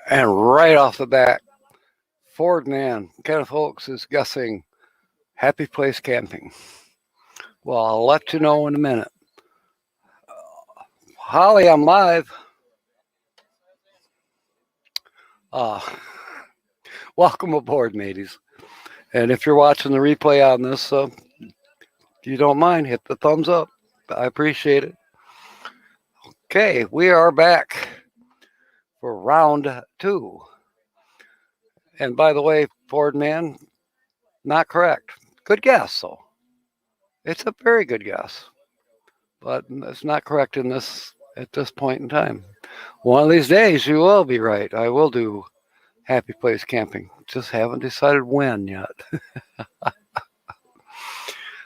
And right off the bat, Ford man, Kenneth Oaks is guessing Happy Place Camping. Well, I'll let you know in a minute. Holly, I'm live. Welcome aboard, mateys. And if you're watching the replay on this, if you don't mind, hit the thumbs up. I appreciate it. Okay, we are back for round 2. And by the way, Ford man, not correct. Good guess, though. It's a very good guess, but it's not correct at this point in time. One of these days, you will be right. I will do Happy Place Camping. Just haven't decided when yet.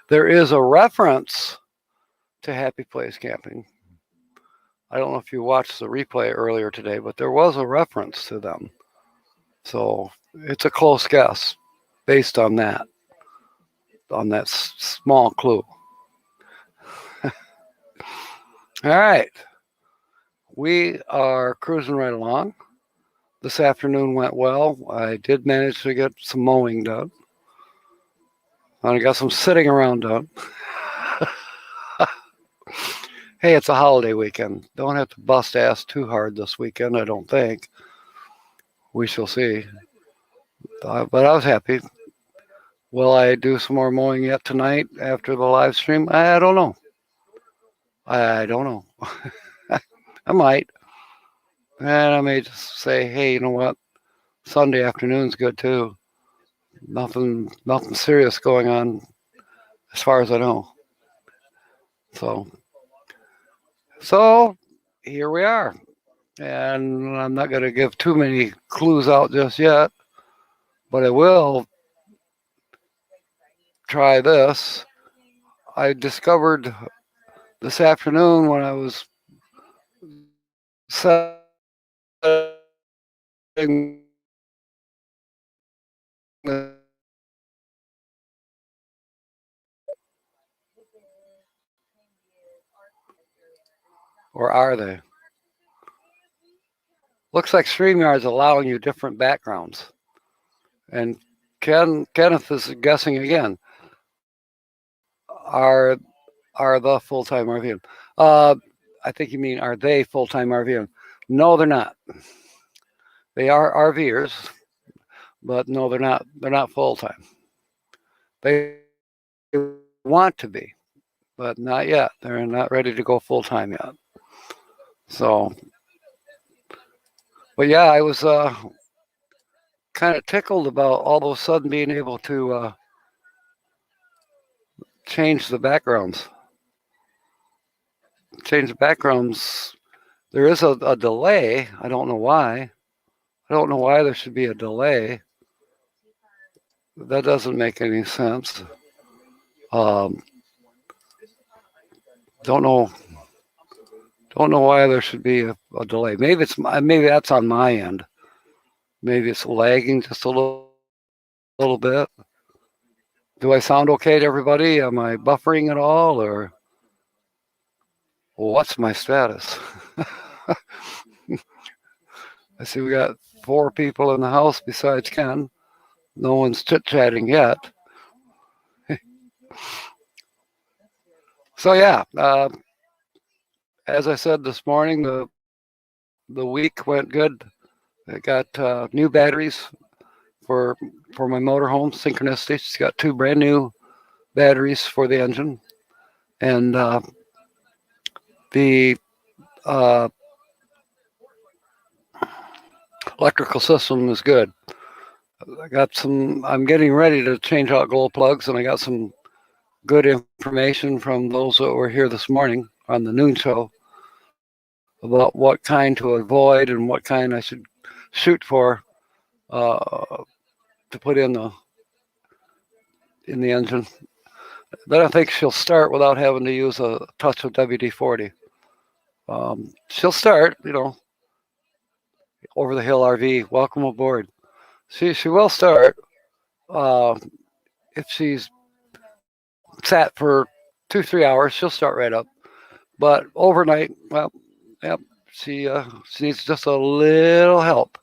There is a reference to Happy Place Camping. I don't know if you watched the replay earlier today, but there was a reference to them. So it's a close guess based on that small clue. All right. We are cruising right along. This afternoon went well. I did manage to get some mowing done. I got some sitting around done. Hey, it's a holiday weekend. Don't have to bust ass too hard this weekend, I don't think. We shall see. But I was happy. Will I do some more mowing yet tonight after the live stream? I don't know. I don't know. I might. And I may just say, hey, you know what? Sunday afternoon's good too. Nothing serious going on as far as I know. So here we are. And I'm not going to give too many clues out just yet, but I will try this. I discovered this afternoon when I was setting or are they? Looks like StreamYard's allowing you different backgrounds. And Kenneth is guessing again. Are the full-time RVing? I think you mean, are they full-time RVing? No, they're not. They are RVers, but no, they're not. They're not full-time. They want to be, but not yet. They're not ready to go full-time yet. So, but yeah, I was kind of tickled about all of a sudden being able to change the backgrounds. There is a delay. I don't know why. I don't know why there should be a delay. That doesn't make any sense. Don't know why there should be a delay. Maybe that's on my end. Maybe it's lagging just a little bit. Do I sound okay to everybody? Am I buffering at all, or what's my status? I see we got 4 people in the house besides Ken. No one's chit-chatting yet. So yeah, as I said this morning, the week went good. I got new batteries for my motorhome, Synchronicity. She's got 2 brand new batteries for the engine, and the electrical system is good. I'm getting ready to change out glow plugs, and I got some good information from those that were here this morning on the noon show about what kind to avoid and what kind I should shoot for to put in the engine. Then I think she'll start without having to use a touch of WD-40. She'll start, Over the Hill RV. Welcome aboard. She will start if she's sat for 2-3 hours. She'll start right up. But overnight, well, yep, she needs just a little help.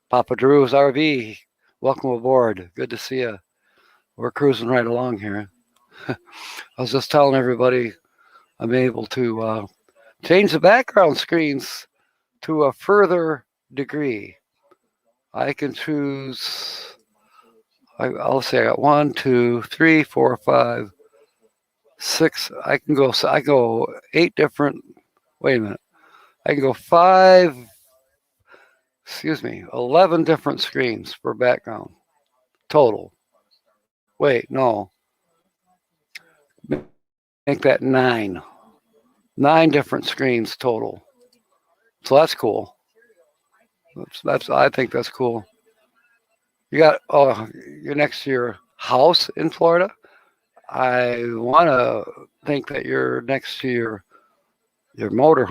Papa Drew's RV, welcome aboard. Good to see you. We're cruising right along here. I was just telling everybody I'm able to change the background screens to a further degree. I can choose, I'll say I got 1, 2, 3, 4, 5, 6. I go 8 different, wait a minute. I can go 11 different screens for background total. Wait, no. Make that 9. 9 different screens total. So that's cool. I think that's cool. You're next to your house in Florida. I want to think that you're next to your motor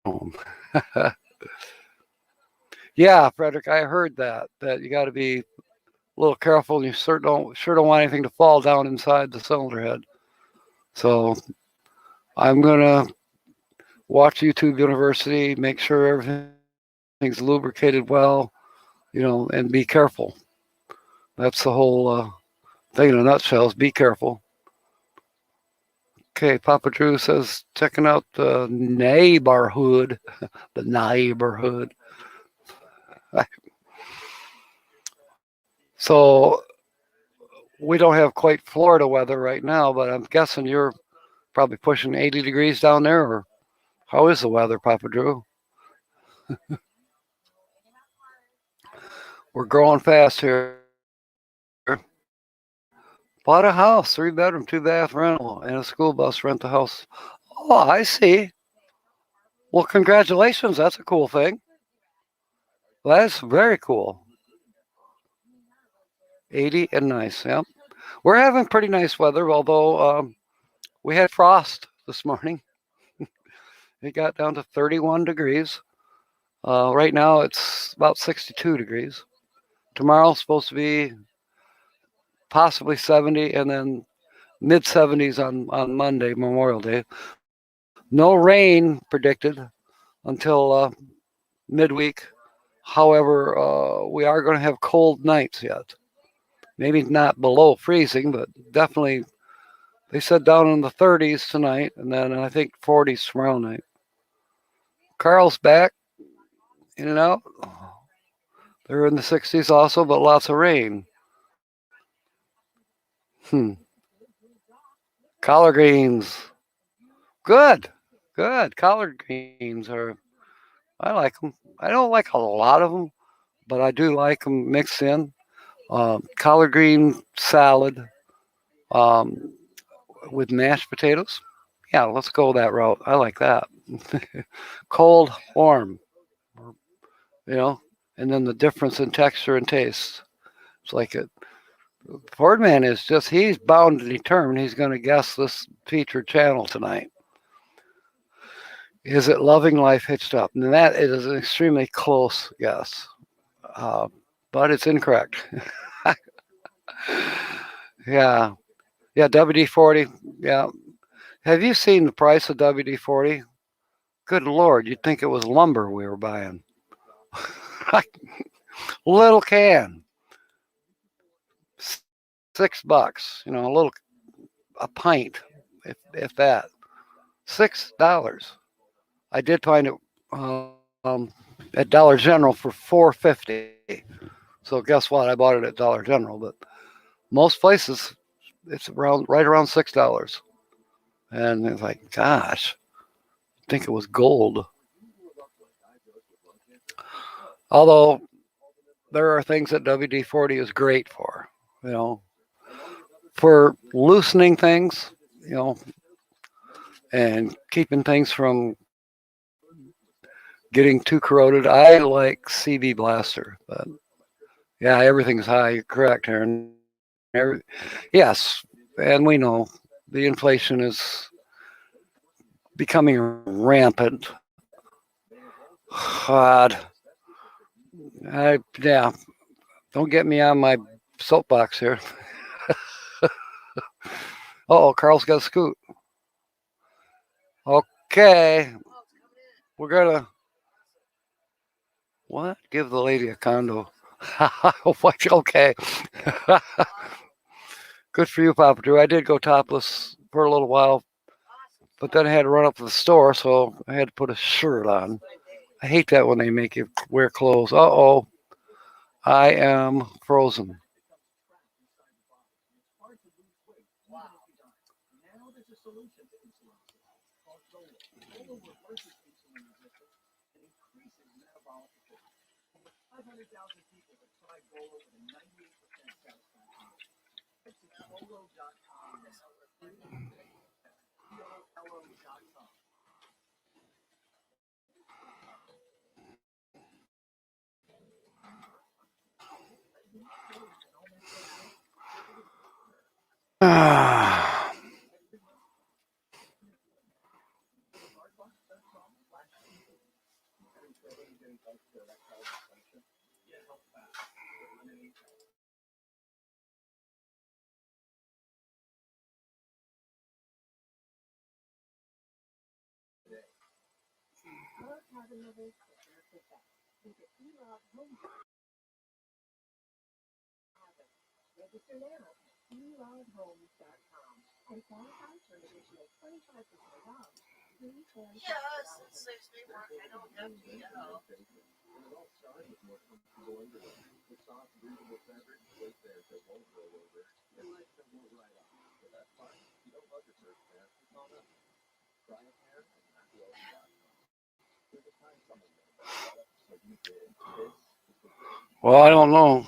home. Yeah, Frederick, I heard that you got to be a little careful, and you sure don't want anything to fall down inside the cylinder head. So I'm gonna watch YouTube University, make sure everything's lubricated well, and be careful. That's the whole thing in a nutshell, is be careful. Okay, Papa Drew says, checking out the neighborhood. The neighborhood. So we don't have quite Florida weather right now, but I'm guessing you're probably pushing 80 degrees down there, or how is the weather, Papa Drew? We're growing fast here. Bought a house, 3-bedroom, 2-bath rental, and a school bus rent the house. Oh, I see. Well, congratulations. That's a cool thing. Well, that's very cool. 80 and nice, yeah. We're having pretty nice weather, although we had frost this morning. It got down to 31 degrees. Right now it's about 62 degrees. Tomorrow's supposed to be possibly 70, and then mid-70s on Monday, Memorial Day. No rain predicted until midweek. However, we are going to have cold nights yet. Maybe not below freezing, but definitely, they said down in the 30s tonight, and then I think 40s tomorrow night. Carl's back, in and out. They're in the 60s also, but lots of rain. Collard greens. Good. Collard greens I like them. I don't like a lot of them, but I do like them mixed in. Collard green salad with mashed potatoes. Yeah, let's go that route. I like that. Cold, warm, and then the difference in texture and taste. It's like it. Fordman he's bound and determined he's going to guess this featured channel tonight. Is it Loving Life Hitched Up? And that is an extremely close guess, but it's incorrect. Yeah, WD-40. Yeah. Have you seen the price of WD-40? Good Lord, you'd think it was lumber we were buying. Little can. $6, a pint, if that. $6. I did find it at Dollar General for $4.50. So guess what? I bought it at Dollar General, but most places it's right around $6. And it's like, gosh, I think it was gold. Although there are things that WD-40 is great for, for loosening things, and keeping things from getting too corroded. I like CB Blaster, but yeah, everything's high. You're correct, Aaron. Yes, and we know the inflation is becoming rampant. God, don't get me on my soapbox here. Oh, Carl's got a scoot. Okay, we're gonna what? Give the lady a condo. Okay. Good for you, Papa Drew. I did go topless for a little while, but then I had to run up to the store, so I had to put a shirt on. I hate that when they make you wear clothes. Uh-oh, I am frozen. Well, I don't know.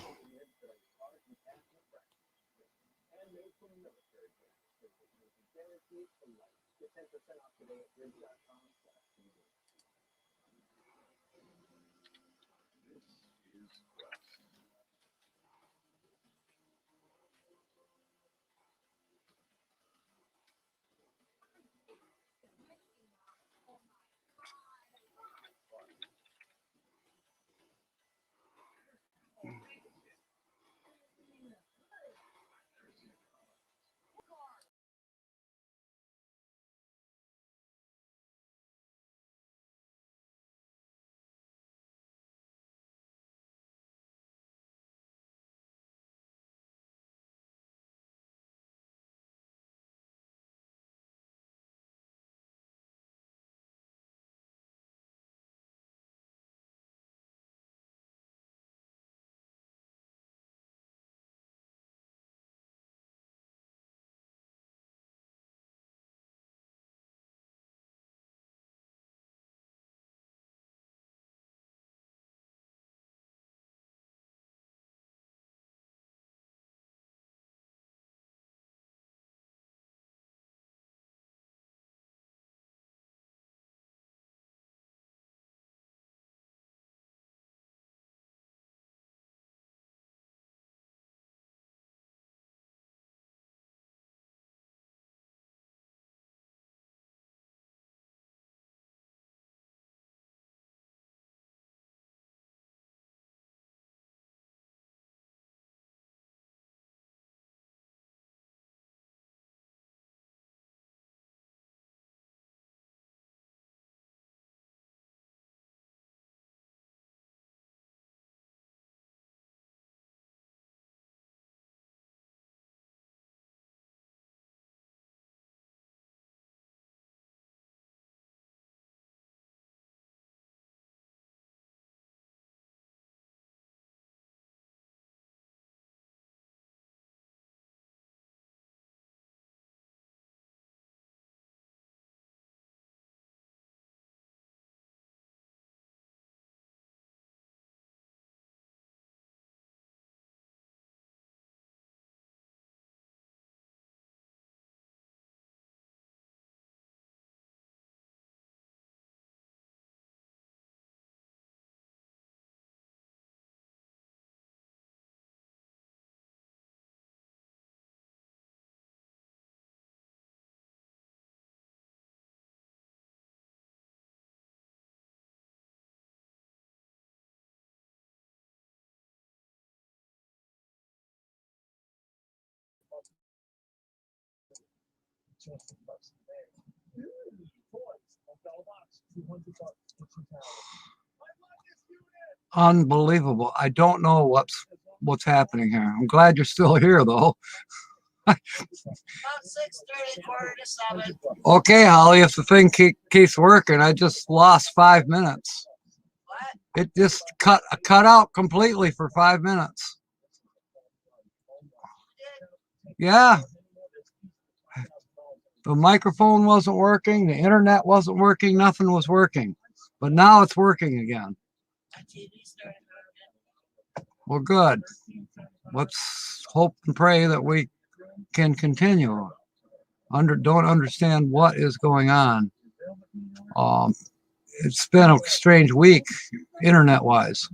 Unbelievable. I don't know what's happening here. I'm glad you're still here, though. About 6:30, 6:45. Okay, Holly, if the thing keeps working, I just lost 5 minutes. What? It just cut out completely for 5 minutes. Yeah. The microphone wasn't working, the internet wasn't working, nothing was working. But now it's working again. My TV started working. Well, good. Let's hope and pray that we can continue. Don't understand what is going on. It's been a strange week, internet-wise.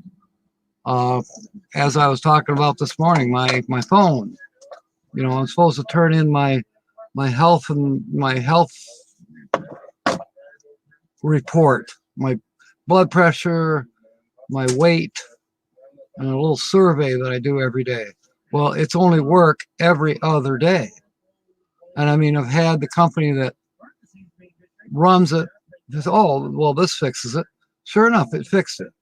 As I was talking about this morning, my phone. I'm supposed to turn in my health report, my blood pressure, my weight, and a little survey that I do every day. Well, it's only work every other day. And I mean, I've had the company that runs it says, oh, well, this fixes it. Sure enough, it fixed it.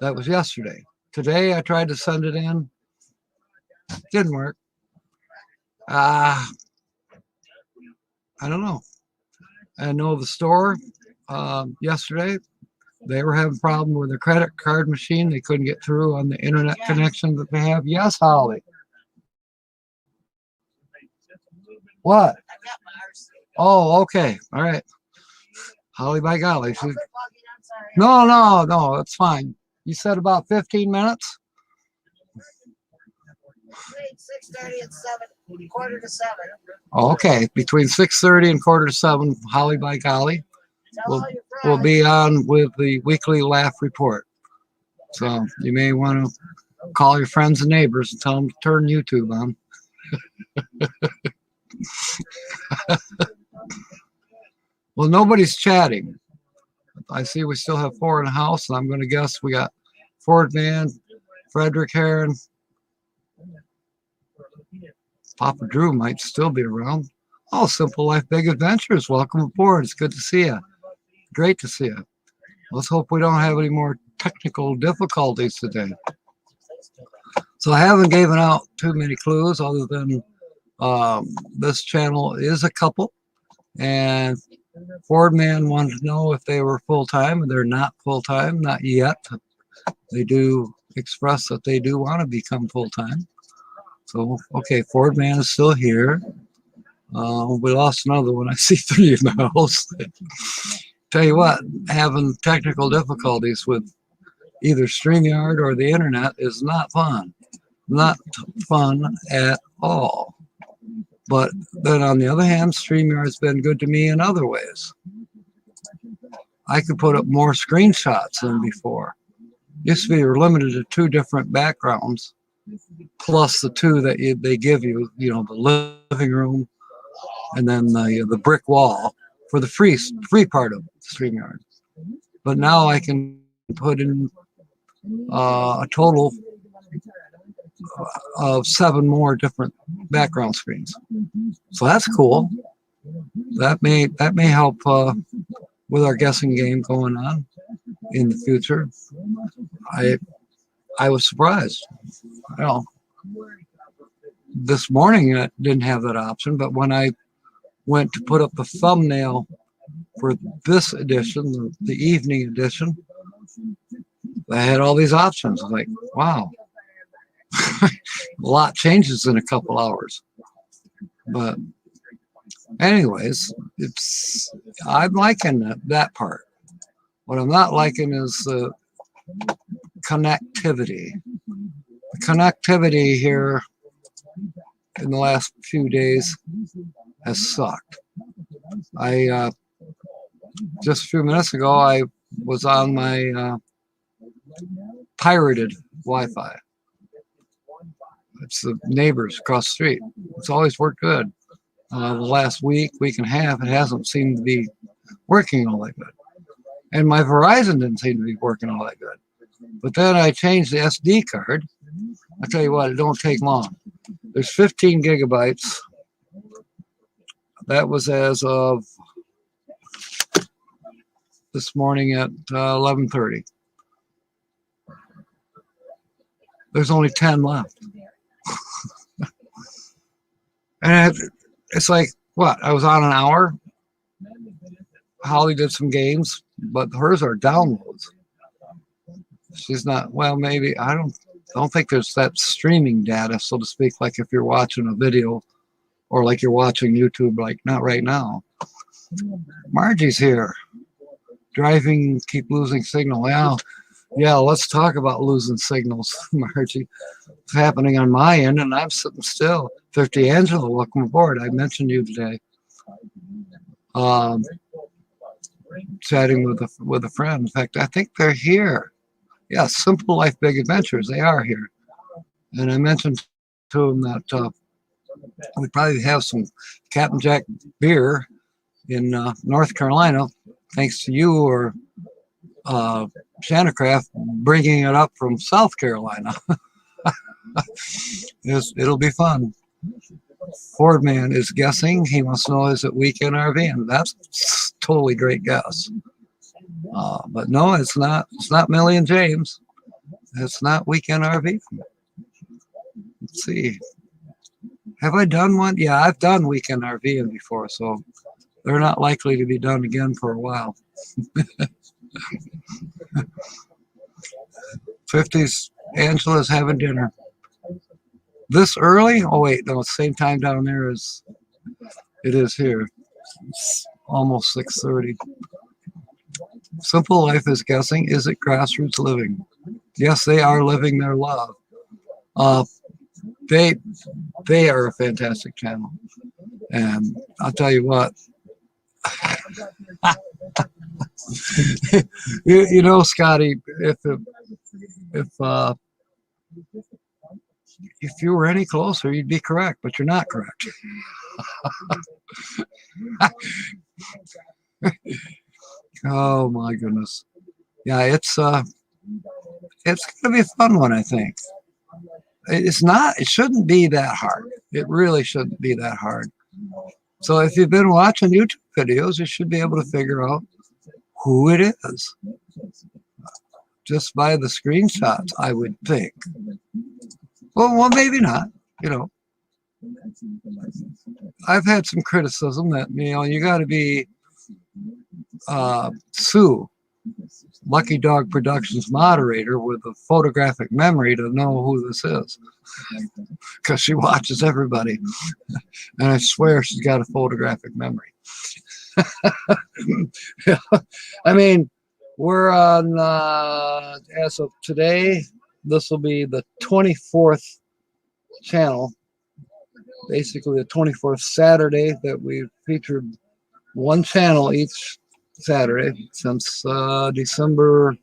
That was yesterday. Today, I tried to send it in. Didn't work. I don't know. I know the store yesterday, they were having a problem with their credit card machine. They couldn't get through on the internet connection that they have. Yes, Holly. What? Oh, okay. All right. Holly, by golly. No, it's fine. You said about 15 minutes? 6:30 and 7, 6:45. Oh, okay. Between 6:30 and 6:45, Holly, by golly, we'll be on with the weekly laugh report. So you may want to call your friends and neighbors and tell them to turn YouTube on. Well, nobody's chatting. I see we still have 4 in the house, and I'm going to guess we got Ford Man, Frederick Heron. Papa Drew might still be around. Oh, Simple Life Big Adventures. Welcome aboard. It's good to see you. Great to see you. Let's hope we don't have any more technical difficulties today. So I haven't given out too many clues other than this channel is a couple. And Ford Man wanted to know if they were full-time, and they're not full-time, not yet. They do express that they do want to become full-time. So, okay, Ford Man is still here. We lost another one. I see 3 in the house. Tell you what, having technical difficulties with either StreamYard or the internet is not fun. Not fun at all. But then on the other hand, StreamYard's been good to me in other ways. I could put up more screenshots than before. Used to be you're limited to 2 different backgrounds, plus the 2 that they give you, the living room and then the brick wall for the free part of StreamYard. But now I can put in a total of 7 more different background screens. So that's cool. That may help with our guessing game going on in the future. I was surprised. This morning I didn't have that option, but when I went to put up the thumbnail for this edition, the evening edition, I had all these options. I was like, wow. A lot changes in a couple hours. But anyways, I'm liking that part. What I'm not liking is the connectivity. The connectivity here in the last few days has sucked. Just a few minutes ago, I was on my pirated Wi-Fi. It's the neighbors across the street. It's always worked good. The last week and a half, it hasn't seemed to be working all that good. And my Verizon didn't seem to be working all that good. But then I changed the SD card. I tell you what, it don't take long. There's 15 gigabytes. That was as of this morning at 11:30. There's only 10 left. And it's like, what? I was on an hour. Holly did some games, but hers are downloads. She's not, well, maybe, I don't think there's that streaming data, so to speak, like if you're watching a video or like you're watching YouTube, like not right now. Margie's here. Driving, keep losing signal. Yeah, let's talk about losing signals, Margie. It's happening on my end, and I'm sitting still. 50 Angela, welcome aboard. I mentioned you today. Chatting with a friend. In fact, I think they're here. Yeah, Simple Life Big Adventures. They are here. And I mentioned to them that we probably have some Captain Jack beer in North Carolina, thanks to you or Shanacraft bringing it up from South Carolina. It'll be fun. Ford Man is guessing. He wants to know, is it weekend RVing? That's totally great guess. But no, it's not. It's not Millie and James. It's not weekend RV. Let's see. Have I done one? Yeah, I've done weekend RVing before, so they're not likely to be done again for a while. 50s, Angela's having dinner. This early? Oh wait, no, it's the same time down there as it is here. It's almost 6:30. Simple Life is guessing, is it grassroots living? Yes, they are living their love. They are a fantastic channel. And I'll tell you what, you know, Scotty, if you were any closer, you'd be correct, but you're not correct. Oh my goodness. Yeah, it's gonna be a fun one, I think. It shouldn't be that hard. It really shouldn't be that hard. So if you've been watching YouTube videos, you should be able to figure out who it is. Just by the screenshots, I would think. Well, maybe not, you know. I've had some criticism that, you know, you got to be Sue, Lucky Dog Productions moderator with a photographic memory to know who this is. Because she watches everybody. And I swear she's got a photographic memory. I mean, we're on, as of today, this will be the 24th channel, basically the 24th Saturday that we've featured one channel each Saturday since December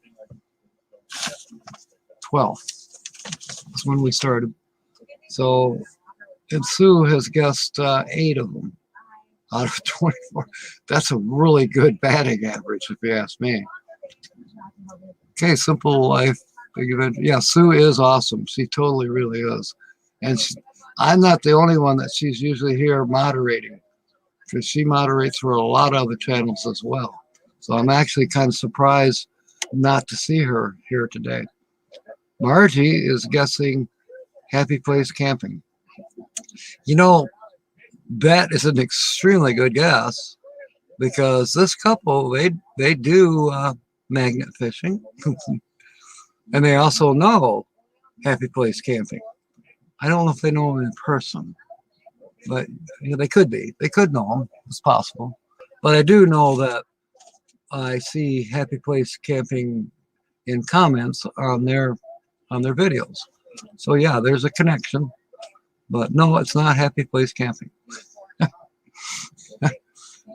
12th. That's when we started. So, and Sue has guessed 8 of them out of 24. That's a really good batting average, if you ask me. Okay, Simple Life Big Adventure. Yeah, Sue is awesome. She totally really is. And I'm not the only one that she's usually here moderating, because she moderates for a lot of other channels as well. So I'm actually kind of surprised not to see her here today. Margie is guessing Happy Place Camping. You know, that is an extremely good guess, because this couple, they do magnet fishing, and they also know Happy Place Camping. I don't know if they know them in person, but you know, they could be. They could know them. It's possible. But I do know that I see Happy Place Camping in comments on their videos. So yeah, there's a connection. But no, it's not Happy Place Camping.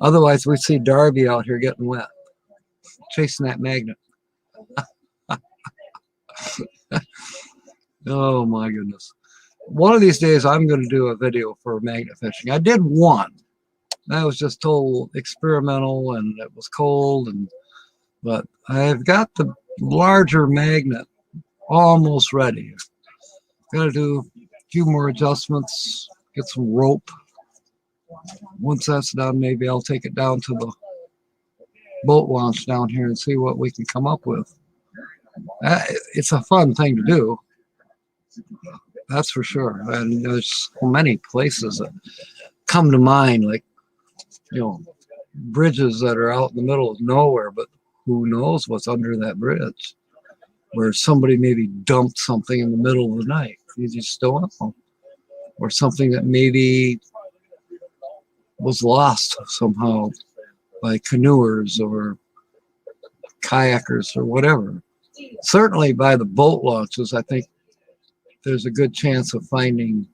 Otherwise, we'd see Darby out here getting wet, chasing that magnet. Oh my goodness. One of these days, I'm going to do a video for magnet fishing. I did one. That was just total experimental, and it was cold. But I've got the larger magnet almost ready. Got to do a few more adjustments, get some rope. Once that's done, maybe I'll take it down to boat launch down here and see what we can come up with. It's a fun thing to do, that's for sure. And there's so many places that come to mind, like, you know, bridges that are out in the middle of nowhere, but who knows what's under that bridge, where somebody maybe dumped something in the middle of the night. You just don't know. Or something that maybe was lost somehow by canoers or kayakers or whatever. Certainly by the boat launches, I think there's a good chance of finding,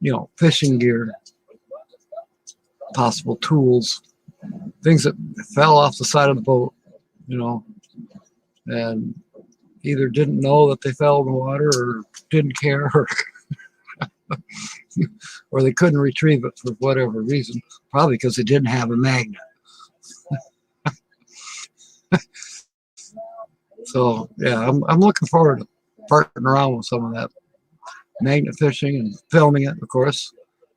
you know, fishing gear, possible tools, things that fell off the side of the boat, you know, and either didn't know that they fell in the water or didn't care, or they couldn't retrieve it for whatever reason, probably because they didn't have a magnet. So yeah, I'm looking forward to farting around with some of that magnet fishing and filming it, of course,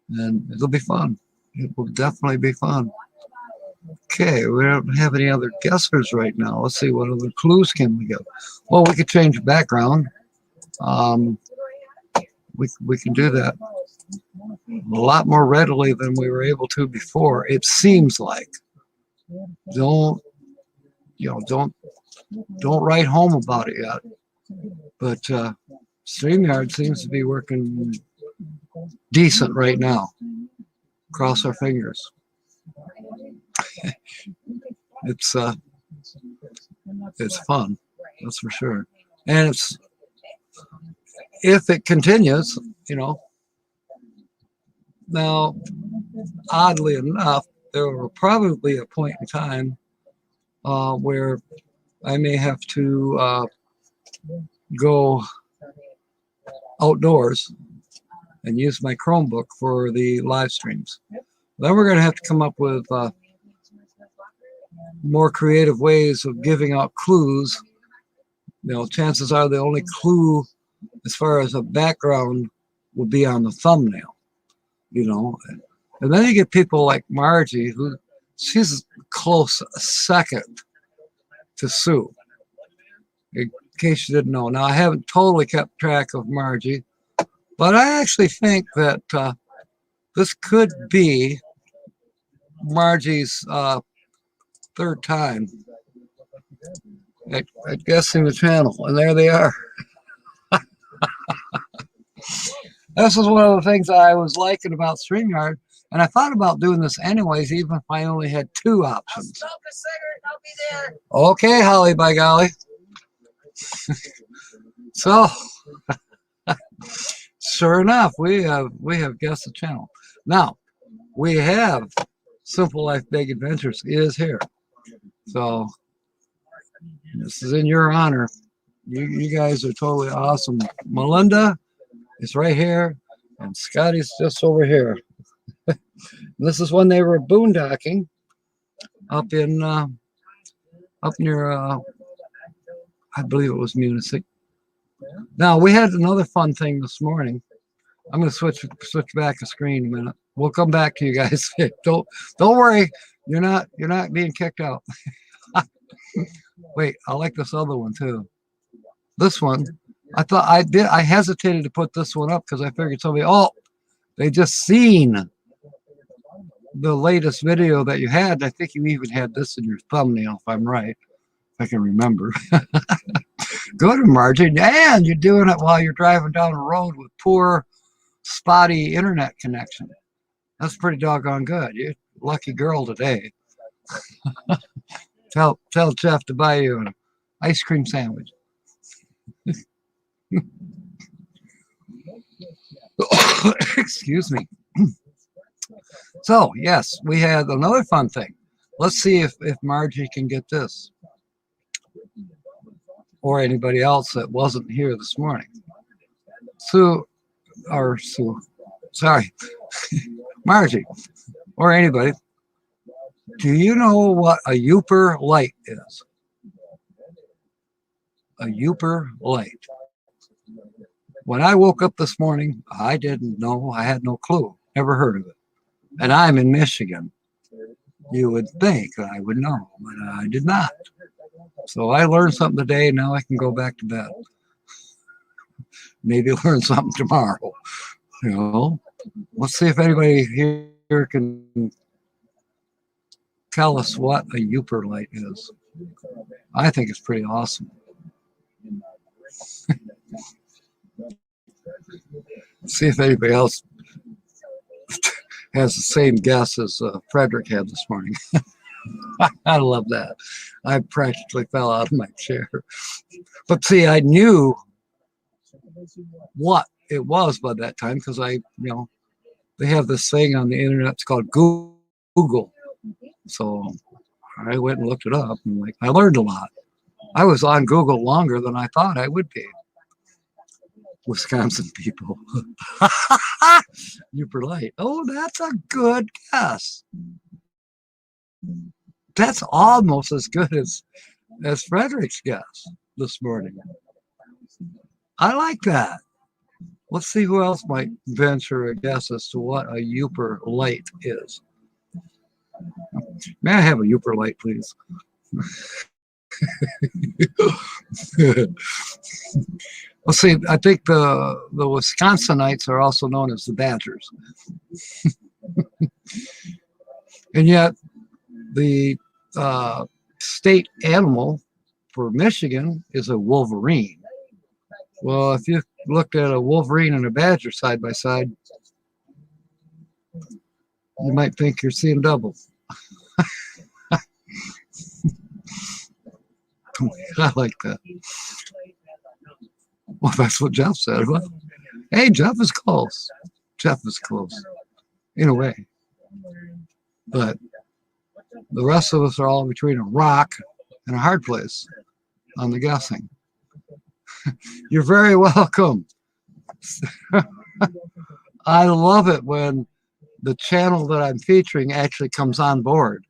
and it'll be fun. It will definitely be fun. Okay, we don't have any other guessers right now. Let's see, what other clues can we get? Well, we could change the background. We can do that a lot more readily than we were able to before. It seems like. Don't write home about it yet. But StreamYard seems to be working decent right now. Cross our fingers. It's fun, that's for sure. And it's, if it continues, you know. Now, oddly enough, there will probably be a point in time where I may have to go outdoors and use my Chromebook for the live streams. Then we're going to have to come up with more creative ways of giving out clues. You know, chances are the only clue as far as a background will be on the thumbnail, you know. And then you get people like Margie, who she's close second to Sue, in case you didn't know. Now, I haven't totally kept track of Margie, but I actually think that this could be Margie's third time at guessing the channel, and there they are. This is one of the things I was liking about StreamYard, and I thought about doing this anyways, even if I only had two options. I'll smoke a cigarette, I'll be there. Okay, Holly, by golly. So, sure enough, we have guessed the channel. Now, we have Simple Life Big Adventures is here. So, this is in your honor. You guys are totally awesome. Melinda is right here, and Scotty's just over here. This is when they were boondocking up in up near I believe it was Munich. Now, we had another fun thing this morning. I'm going to switch back a screen a minute. We'll come back to you guys. Don't worry, you're not being kicked out. Wait, I like this other one too. This one, I hesitated to put this one up because I figured somebody, they just seen the latest video that you had. I think you even had this in your thumbnail, if I'm right, if I can remember. Good, Margie. And you're doing it while you're driving down the road with poor, spotty internet connection. That's pretty doggone good. You're a lucky girl today. Tell Jeff to buy you an ice cream sandwich. Excuse me. So, yes, we had another fun thing. Let's see if Margie can get this. Or anybody else that wasn't here this morning. Sorry, Margie, or anybody. Do you know what a Youper light is? A Youper light. When I woke up this morning, I didn't know. I had no clue. Never heard of it. And I'm in Michigan. You would think that I would know, but I did not. So I learned something today. Now I can go back to bed. Maybe learn something tomorrow. You know, let's see if anybody here can tell us what a Uper light is. I think it's pretty awesome. See if anybody else has the same guess as Frederick had this morning. I love that. I practically fell out of my chair. But see, I knew what it was by that time because they have this thing on the internet. It's called Google. So I went and looked it up, and I learned a lot. I was on Google longer than I thought I would be. Wisconsin people. Uper light. Oh, that's a good guess. That's almost as good as Frederick's guess this morning. I like that. Let's see who else might venture a guess as to what a Uper light is. May I have a Uper light, please? Let's see. I think the Wisconsinites are also known as the Badgers. And yet the state animal for Michigan is a wolverine. Well, if you looked at a wolverine and a badger side by side, you might think you're seeing double. I like that. Well, that's what Jeff said. Well, hey, Jeff is close. Jeff is close in a way. But the rest of us are all between a rock and a hard place on the guessing. You're very welcome. I love it when the channel that I'm featuring actually comes on board.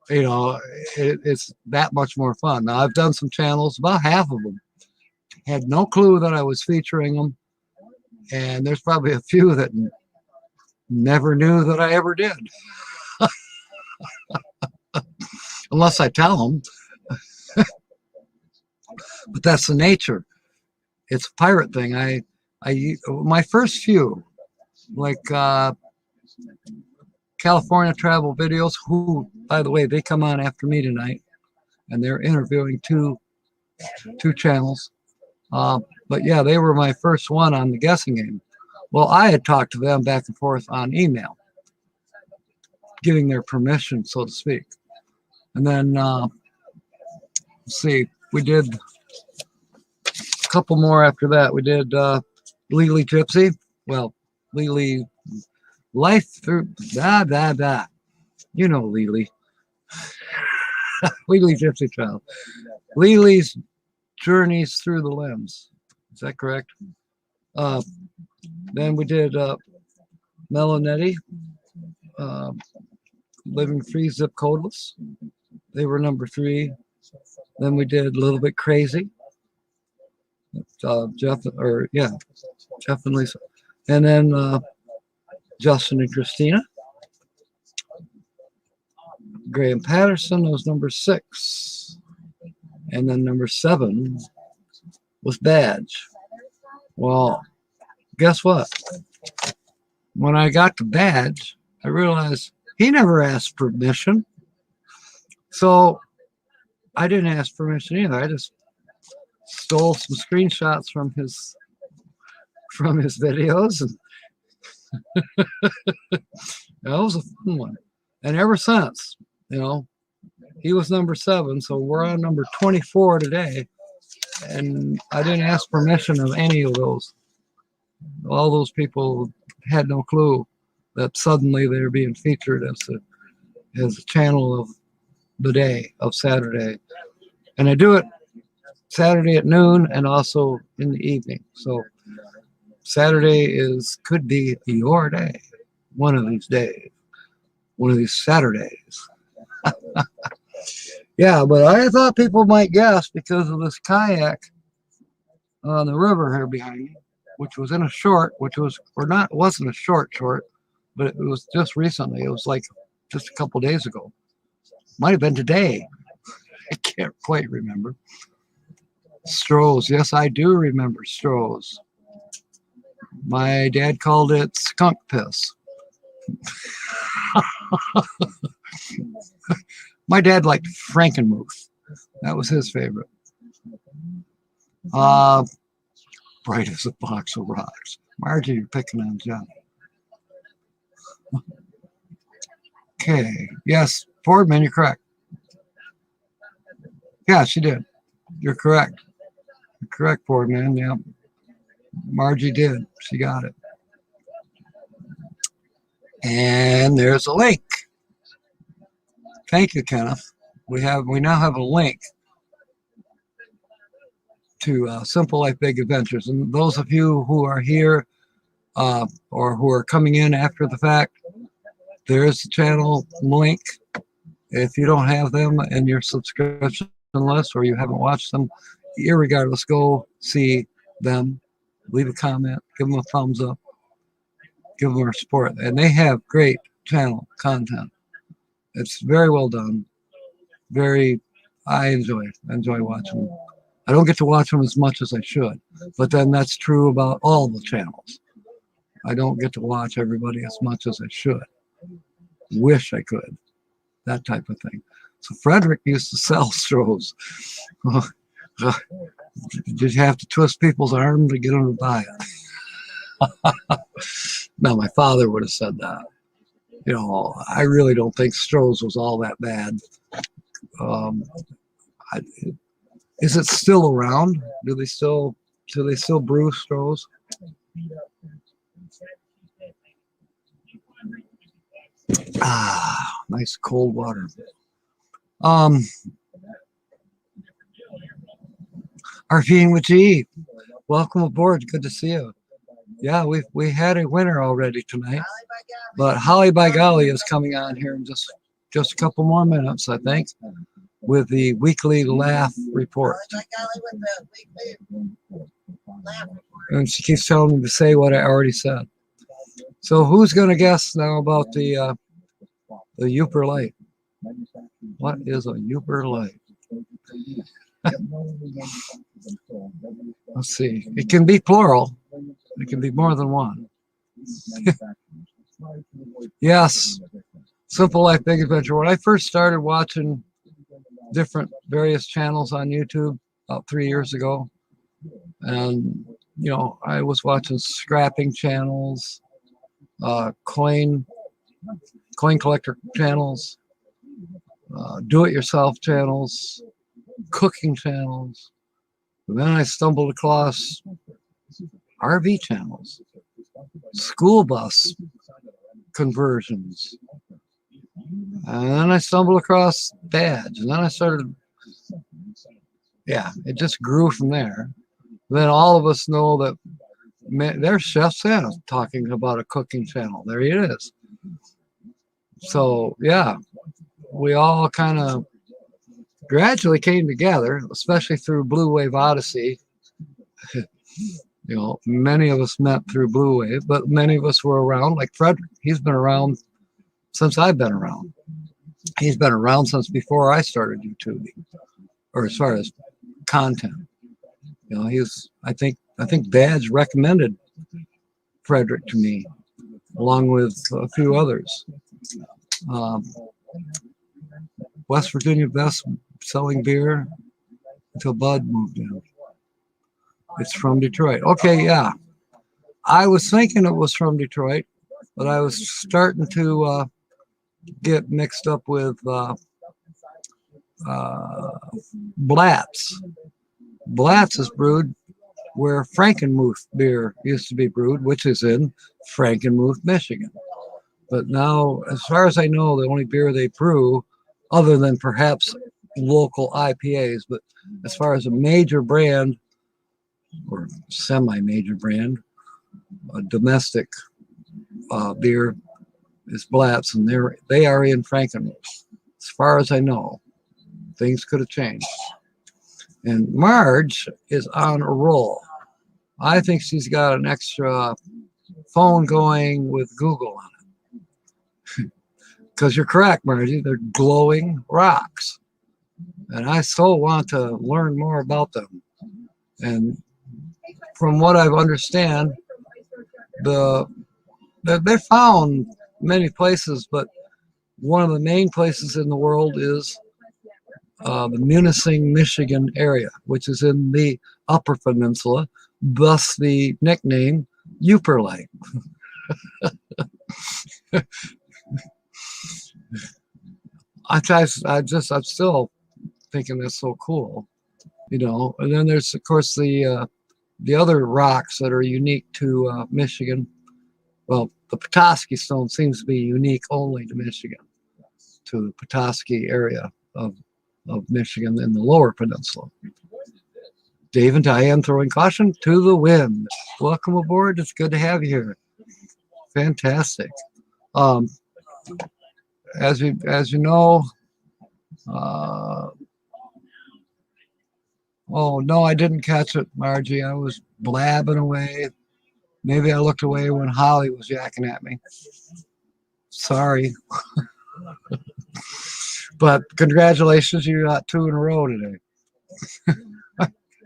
You know, it's that much more fun. Now, I've done some channels, about half of them had no clue that I was featuring them, and there's probably a few that never knew that I ever did. Unless I tell them. But that's the nature. It's a pirate thing. My first few, like California travel videos, who, by the way, they come on after me tonight, and they're interviewing two channels. But yeah, they were my first one on the guessing game. Well, I had talked to them back and forth on email, getting their permission, so to speak. And then, let's see, we did a couple more after that. We did Lily Gypsy. Well, Lily Life Through, you know Lily. Lily Gypsy Child. Lily's Journeys Through the Limbs. Is that correct? Then we did MelNEtteLivingFreeZipCodeless. They were number 3. Then we did A Little Bit Crazy. Jeff and Lisa. And then Justin and Christina. Grame Patterson was number 6. And then number 7 was Badge. Well, guess what? When I got to Badge, I realized he never asked permission. So I didn't ask permission either. I just stole some screenshots from his videos, and that was a fun one. And ever since, he was number 7, so we're on number 24 today. And I didn't ask permission of any of those. All those people had no clue that suddenly they were being featured as a channel of the day, of Saturday. And I do it Saturday at noon and also in the evening. So Saturday could be your day, one of these days, one of these Saturdays. Yeah, but I thought people might guess because of this kayak on the river here behind me, which was in a short, it wasn't a short, but it was just recently. It was like just a couple days ago. Might have been today. I can't quite remember. Strohs. Yes, I do remember Strohs. My dad called it skunk piss. My dad liked Frankenmuth. That was his favorite. Bright as a box of rocks. Margie, you're picking on Johnny. Okay. Yes, Boardman, you're correct. Yeah, she did. You're correct. You're correct, Boardman. Yeah. Margie did. She got it. And there's a link. Thank you, Kenneth. We now have a link to Simple Life Big Adventures. And those of you who are here or who are coming in after the fact, there's the channel link. If you don't have them in your subscription list or you haven't watched them, irregardless, go see them. Leave a comment, give them a thumbs up, give them our support. And they have great channel content. It's very well done. I enjoy watching them. I don't get to watch them as much as I should, but then that's true about all the channels. I don't get to watch everybody as much as I should. Wish I could. That type of thing. So Frederick used to sell Strohs. Did you have to twist people's arm to get them to buy it? No, my father would have said that. You know, I really don't think Strohs was all that bad. Is it still around? Do they still brew Strohs? Ah, nice cold water. RVing with GE. Welcome aboard. Good to see you. Yeah, we had a winner already tonight, but Holly by Golly is coming on here in just a couple more minutes, I think, with the weekly laugh report. And she keeps telling me to say what I already said. So who's going to guess now about the Youper light? What is a Youper light? Let's see. It can be plural. It can be more than one. Yes. Simple Life Big Adventure. When I first started watching various channels on YouTube about 3 years ago, and you know, I was watching scrapping channels, coin collector channels, do-it-yourself channels, cooking channels. And then I stumbled across RV channels, school bus conversions, and then I stumbled across dads, and then I started, yeah, it just grew from there. Then all of us know that there's Chef Santa talking about a cooking channel. There he is. So yeah, we all kind of gradually came together, especially through Blue Wave Odyssey. You know, many of us met through Blue Wave, but many of us were around, like Frederick. He's been around since I've been around. He's been around since before I started YouTubing, or as far as content. You know, I think Dad's recommended Frederick to me, along with a few others. West Virginia best selling beer until Bud moved in. It's from Detroit. Okay, yeah. I was thinking it was from Detroit, but I was starting to get mixed up with Blatz. Blatz is brewed where Frankenmuth beer used to be brewed, which is in Frankenmuth, Michigan. But now, as far as I know, the only beer they brew, other than perhaps local IPAs, but as far as a major brand or semi-major brand, a domestic beer is Blatz, and they are in Frankenmuth. As far as I know, things could have changed. And Marge is on a roll. I think she's got an extra phone going with Google on it. because you're correct, Margie. They're glowing rocks, and I so want to learn more about them. And from what I understand, they're found many places, but one of the main places in the world is the Munising, Michigan area, which is in the Upper Peninsula, thus the nickname Upperlake. I'm still thinking that's so cool, you know. And then there's of course the other rocks that are unique to Michigan. Well, the Petoskey stone seems to be unique only to Michigan, to the Petoskey area of Michigan in the Lower Peninsula. Dave and Diane throwing caution to the wind. Welcome aboard. It's good to have you here. Fantastic. As you know, oh no, I didn't catch it, Margie. I was blabbing away. Maybe I looked away when Holly was yakking at me. Sorry. But congratulations, you got 2 in a row today.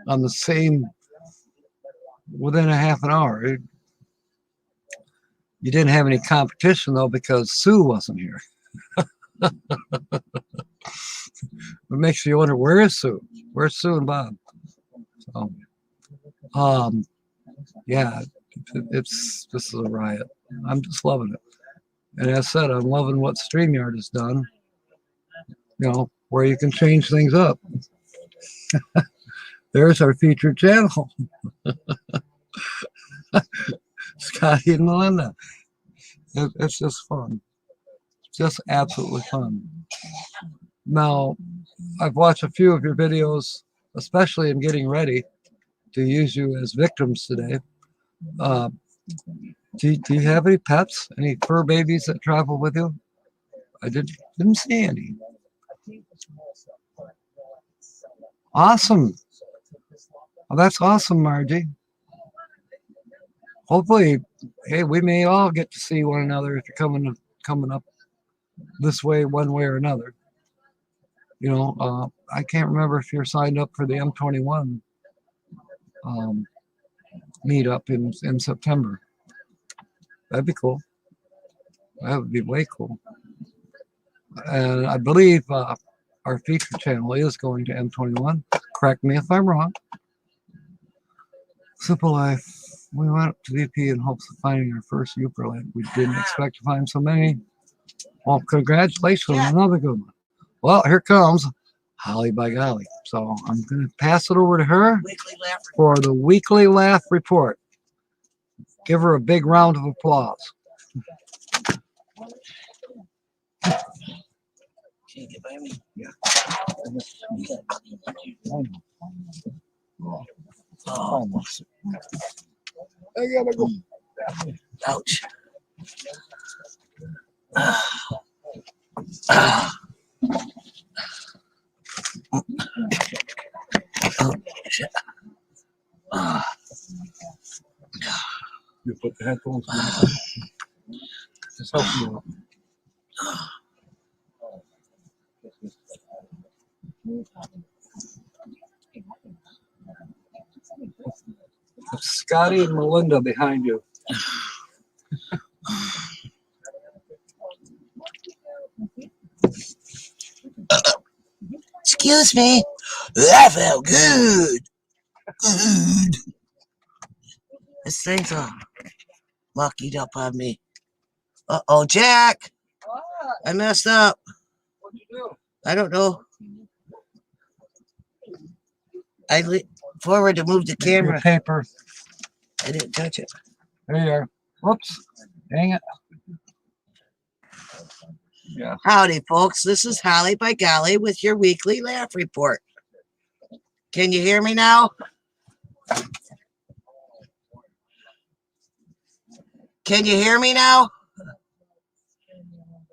On the same, within a half an hour. You didn't have any competition though because Sue wasn't here. It makes you wonder, where is Sue? Where's Sue and Bob? So, yeah, this is a riot. I'm just loving it. And as I said, I'm loving what StreamYard has done. You know, where you can change things up. There's our featured channel. Scotty and Melinda. It's just fun. Just absolutely fun. Now, I've watched a few of your videos, especially in getting ready to use you as victims today. Do you have any pets? Any fur babies that travel with you? I didn't see any. Awesome. Well, that's awesome, Margie. Hopefully, hey, we may all get to see one another if you're coming up this way, one way or another. You know, I can't remember if you're signed up for the M21 meetup in September. That'd be cool. That would be way cool. And I believe our feature channel is going to M21. Correct me if I'm wrong. Simple Life. We went up to VP in hopes of finding our first Upperlake. We didn't expect to find so many. Well, congratulations on another good one. Well, here comes Holly by golly. So I'm going to pass it over to her for the weekly laugh report. Give her a big round of applause. Can you get by me? Yeah. Almost. I gotta go. Ouch. Oh, shit. You put the headphones on. Just help you out. Scotty and Melinda behind you. Excuse me. That felt good. Good. This thing's all mucked up on me. Uh-oh, Jack. I messed up. What'd you do? I don't know. I forward to move the camera. Your paper. I didn't touch it. There you are. Whoops. Dang it. Yeah. Howdy, folks. This is Holly by golly with your weekly laugh report. Can you hear me now? Can you hear me now?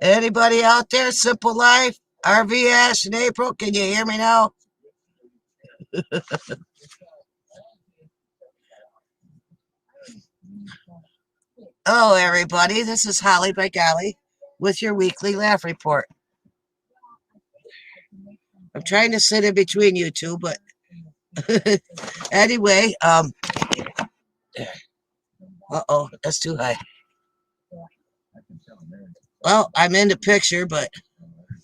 Anybody out there? Simple Life, RV Ash in April. Can you hear me now? Hello, everybody. This is Holly by golly with your weekly laugh report. I'm trying to sit in between you two, but anyway, uh-oh, that's too high. Well, I'm in the picture, but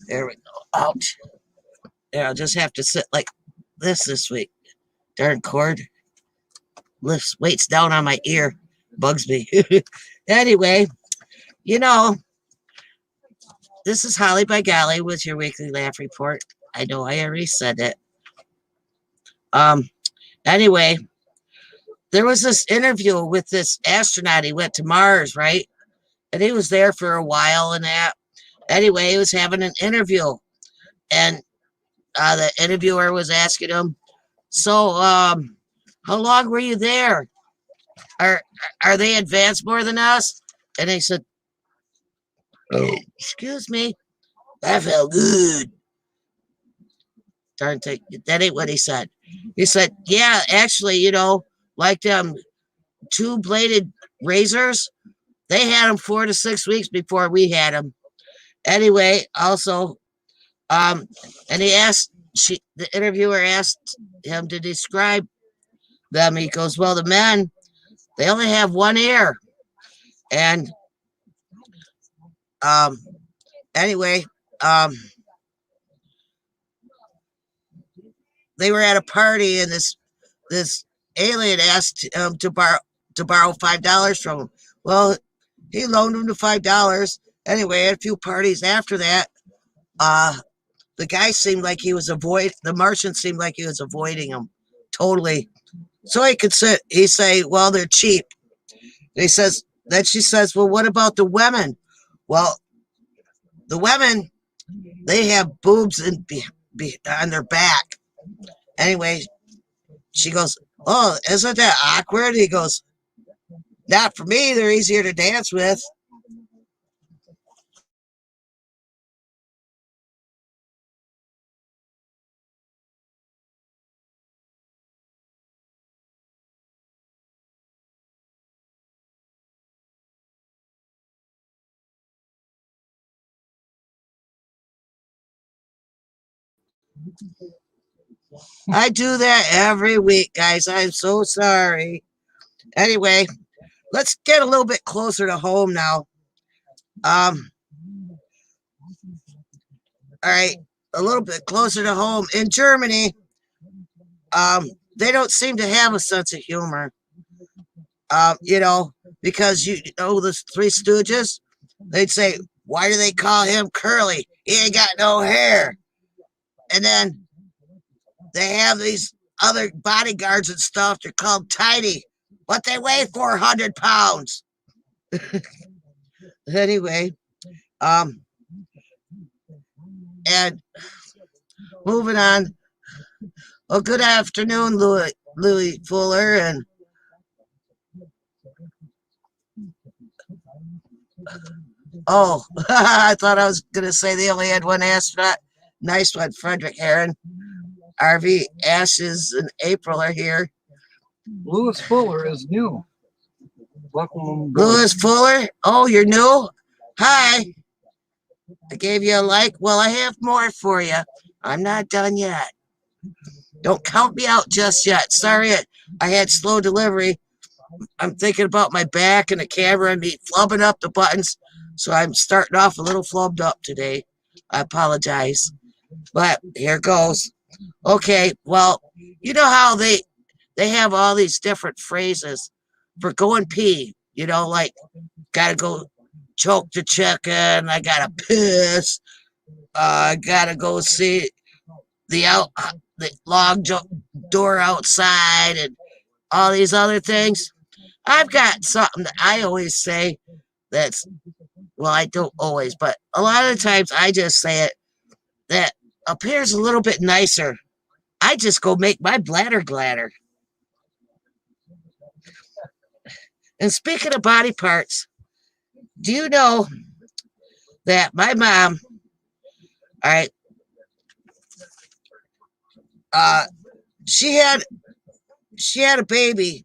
there we go. Ouch. There, I'll just have to sit like this week. Darn cord. Lifts weights down on my ear. Bugs me. Anyway, you know, this is Holly by Golly with your weekly laugh report. I know I already said it. Anyway, there was this interview with this astronaut. He went to Mars, right? And he was there for a while and that. Anyway, he was having an interview. And the interviewer was asking him, so, how long were you there? Are they advanced more than us? And he said, oh, excuse me, that felt good. Darn thing, that ain't what he said. He said, yeah, actually, you know, like them two-bladed razors, they had them 4 to 6 weeks before we had them. Anyway, also, and he asked, the interviewer asked him to describe them. He goes, well, the men, they only have one ear. And anyway, they were at a party and this alien asked him to borrow $5 from him. Well, he loaned him the $5. Anyway, at a few parties after that, the guy seemed like he was the Martian seemed like he was avoiding him totally. So he could sit, he say, well, they're cheap. He says, then she says, well, what about the women? Well, the women, they have boobs on their back. Anyway, she goes, oh, isn't that awkward? He goes, not for me. They're easier to dance with. I do that every week, guys. I'm so sorry. Anyway, let's get a little bit closer to home now. All right, a little bit closer to home. In Germany, they don't seem to have a sense of humor. You know, because you know the Three Stooges, they'd say, why do they call him Curly? He ain't got no hair. And then they have these other bodyguards and stuff. They're called Tiny, but they weigh 400 pounds. Anyway, and moving on. Well, good afternoon, Louis Fuller. And oh, I thought I was going to say they only had one astronaut. Nice one, Frederick Heron. RV Ashes and April are here. Louis Fuller is new. Welcome. Louis Fuller? Oh, you're new? Hi. I gave you a like. Well, I have more for you. I'm not done yet. Don't count me out just yet. Sorry, I had slow delivery. I'm thinking about my back and the camera and me flubbing up the buttons. So I'm starting off a little flubbed up today. I apologize. But here goes. Okay, well, you know how they have all these different phrases for go and pee. You know, like, gotta go choke the chicken. I gotta piss. I gotta go see the log door outside and all these other things. I've got something that I always say that's, well, I don't always, but a lot of the times I just say it that appears a little bit nicer. I just go make my bladder gladder. And speaking of body parts, do you know that my mom, all right, she had a baby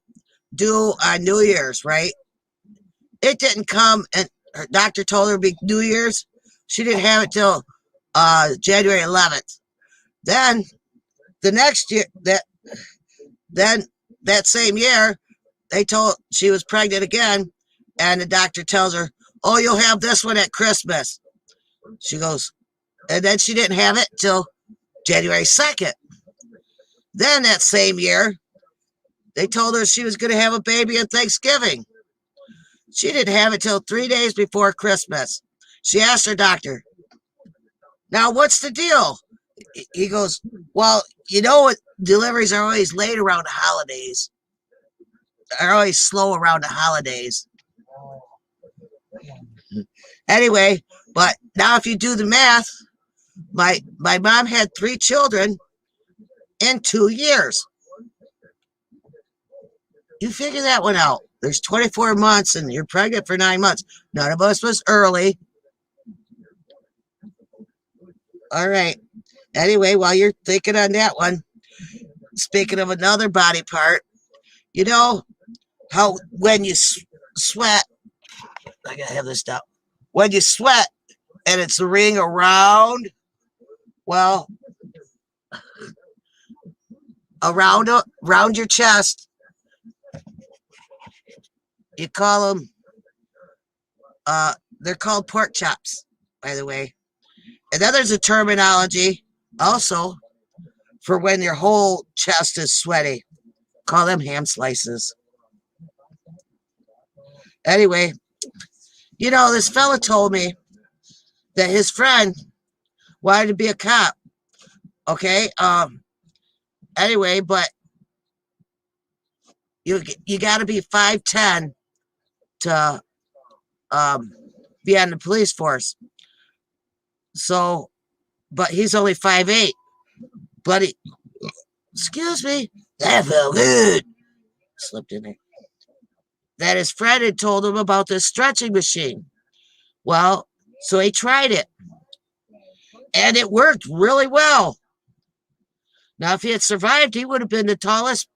due on New Year's, right? It didn't come her doctor told her it'd be New Year's. She didn't have it till January 11th. Then the next year, that same year, they told she was pregnant again, and the doctor tells her, "Oh, you'll have this one at Christmas." She goes, and then she didn't have it till January 2nd. Then that same year, they told her she was going to have a baby on Thanksgiving. She didn't have it till 3 days before Christmas. She asked her doctor, "Now, what's the deal?" He goes, "Well, you know what? Deliveries are always late around the holidays. Are always slow around the holidays." Anyway, but now if you do the math, my mom had 3 children in 2 years. You figure that one out. There's 24 months and you're pregnant for 9 months. None of us was early. All right. Anyway, while you're thinking on that one, speaking of another body part, you know how when you sweat, I gotta have this down. When you sweat and it's a ring around, well, around your chest, you call them, they're called pork chops, by the way. And then there's a terminology also for when your whole chest is sweaty. Call them ham slices. Anyway, you know, this fella told me that his friend wanted to be a cop. Okay. Anyway, but you got to be 5'10" to be on the police force. So, but he's only 5'8". But excuse me, that felt good. Slipped in there. That his friend had told him about this stretching machine. Well, so he tried it. And it worked really well. Now, if he had survived, he would have been the tallest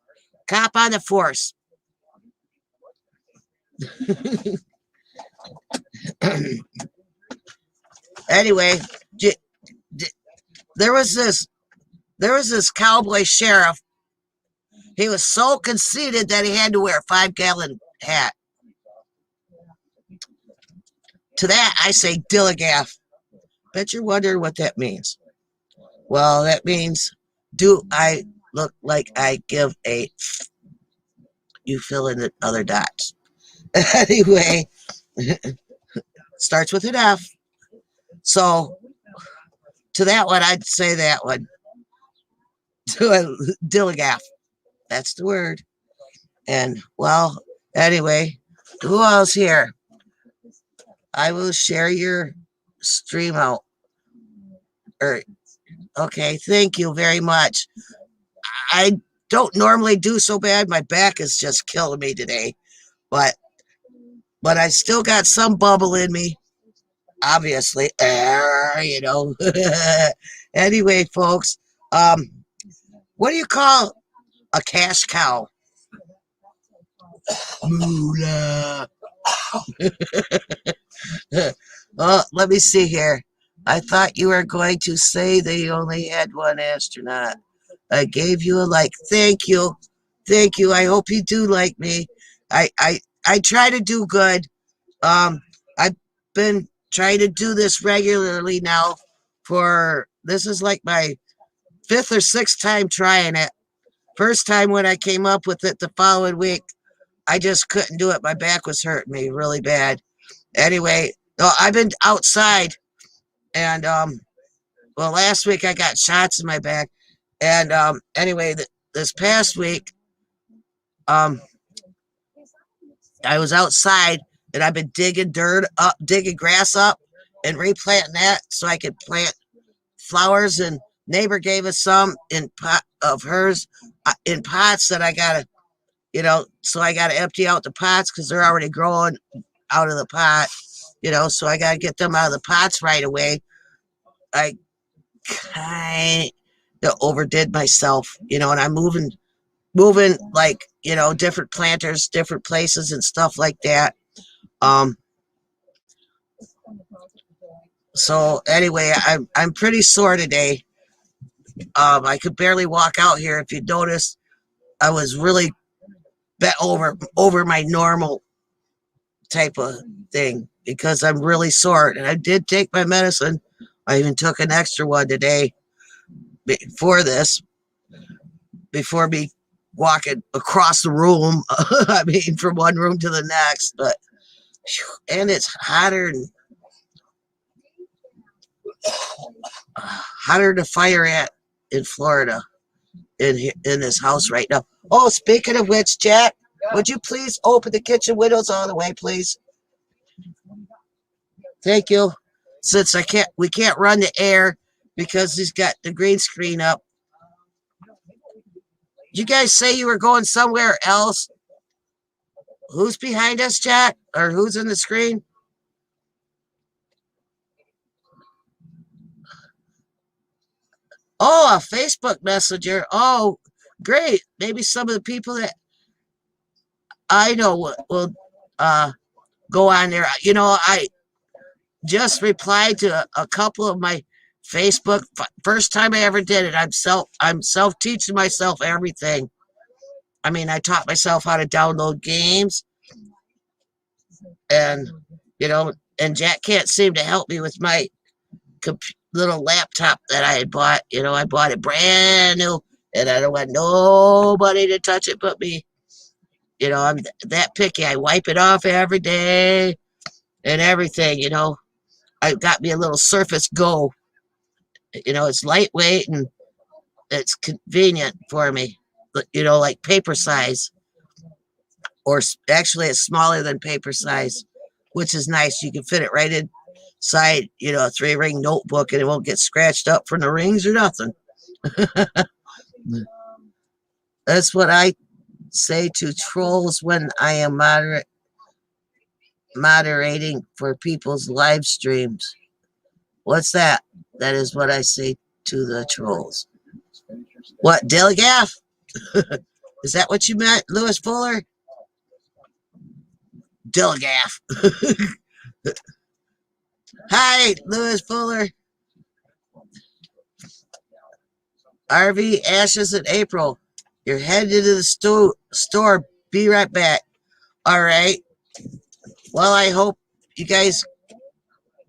cop on the force. Anyway, there was this cowboy sheriff. He was so conceited that he had to wear a 5-gallon hat. To that, I say dilligaff. Bet you're wondering what that means. Well, that means, do I look like I give a... You fill in the other dots. Anyway, starts with an F. So, to that one, I'd say that one. To a dilligaff. That's the word. And, well, anyway, who else here? I will share your stream out. Okay, thank you very much. I don't normally do so bad. My back is just killing me today. But I still got some bubble in me. Obviously. You know. Anyway, folks, what do you call a cash cow? Moolah. Let me see here. I thought you were going to say they only had one astronaut. I gave you a like. Thank you. Thank you. I hope you do like me. I try to do good. I've been trying to do this regularly now this is like my 5th or 6th time trying it. First time when I came up with it the following week, I just couldn't do it. My back was hurting me really bad. Anyway, no, I've been outside, and well, last week I got shots in my back, and anyway, this past week, I was outside, and I've been digging grass up, and replanting that so I could plant flowers. And neighbor gave us some in hers in pots that I gotta, you know, so I gotta empty out the pots because they're already growing out of the pot, you know, so I gotta get them out of the pots right away. I kind of overdid myself, you know, and I'm moving like, you know, different planters, different places and stuff like that. So anyway, I'm pretty sore today. I could barely walk out here. If you notice, I was really bent over my normal type of thing because I'm really sore. And I did take my medicine. I even took an extra one today before this, before me walking across the room. I mean, from one room to the next. But and it's hotter to fire at in Florida in this house right now. Oh, speaking of which, Jack, would you please open the kitchen windows all the way, please? Thank you. Since we can't run the air because he's got the green screen up. Did you guys say you were going somewhere else? Who's behind us, Jack? Or who's in the screen? Oh, a Facebook Messenger. Oh, great. Maybe some of the people that I know will go on there. You know, I just replied to a couple of my Facebook. First time I ever did it. I'm self teaching myself everything. I mean, I taught myself how to download games, and you know, and Jack can't seem to help me with my little laptop that I had bought. You know, I bought it brand new, and I don't want nobody to touch it but me. You know, I'm that picky. I wipe it off every day and everything. You know, I got me a little Surface Go. You know, it's lightweight and it's convenient for me. You know, like paper size, or actually it's smaller than paper size, which is nice. You can fit it right inside, you know, a 3-ring notebook, and it won't get scratched up from the rings or nothing. That's what I say to trolls when I am moderating for people's live streams. What's that? That is what I say to the trolls. What, Dilgaff? Is that what you meant, Lewis Fuller? Dilgaff. Hi, Lewis Fuller. RV Ashes in April. You're headed to the store. Be right back. All right. Well, I hope you guys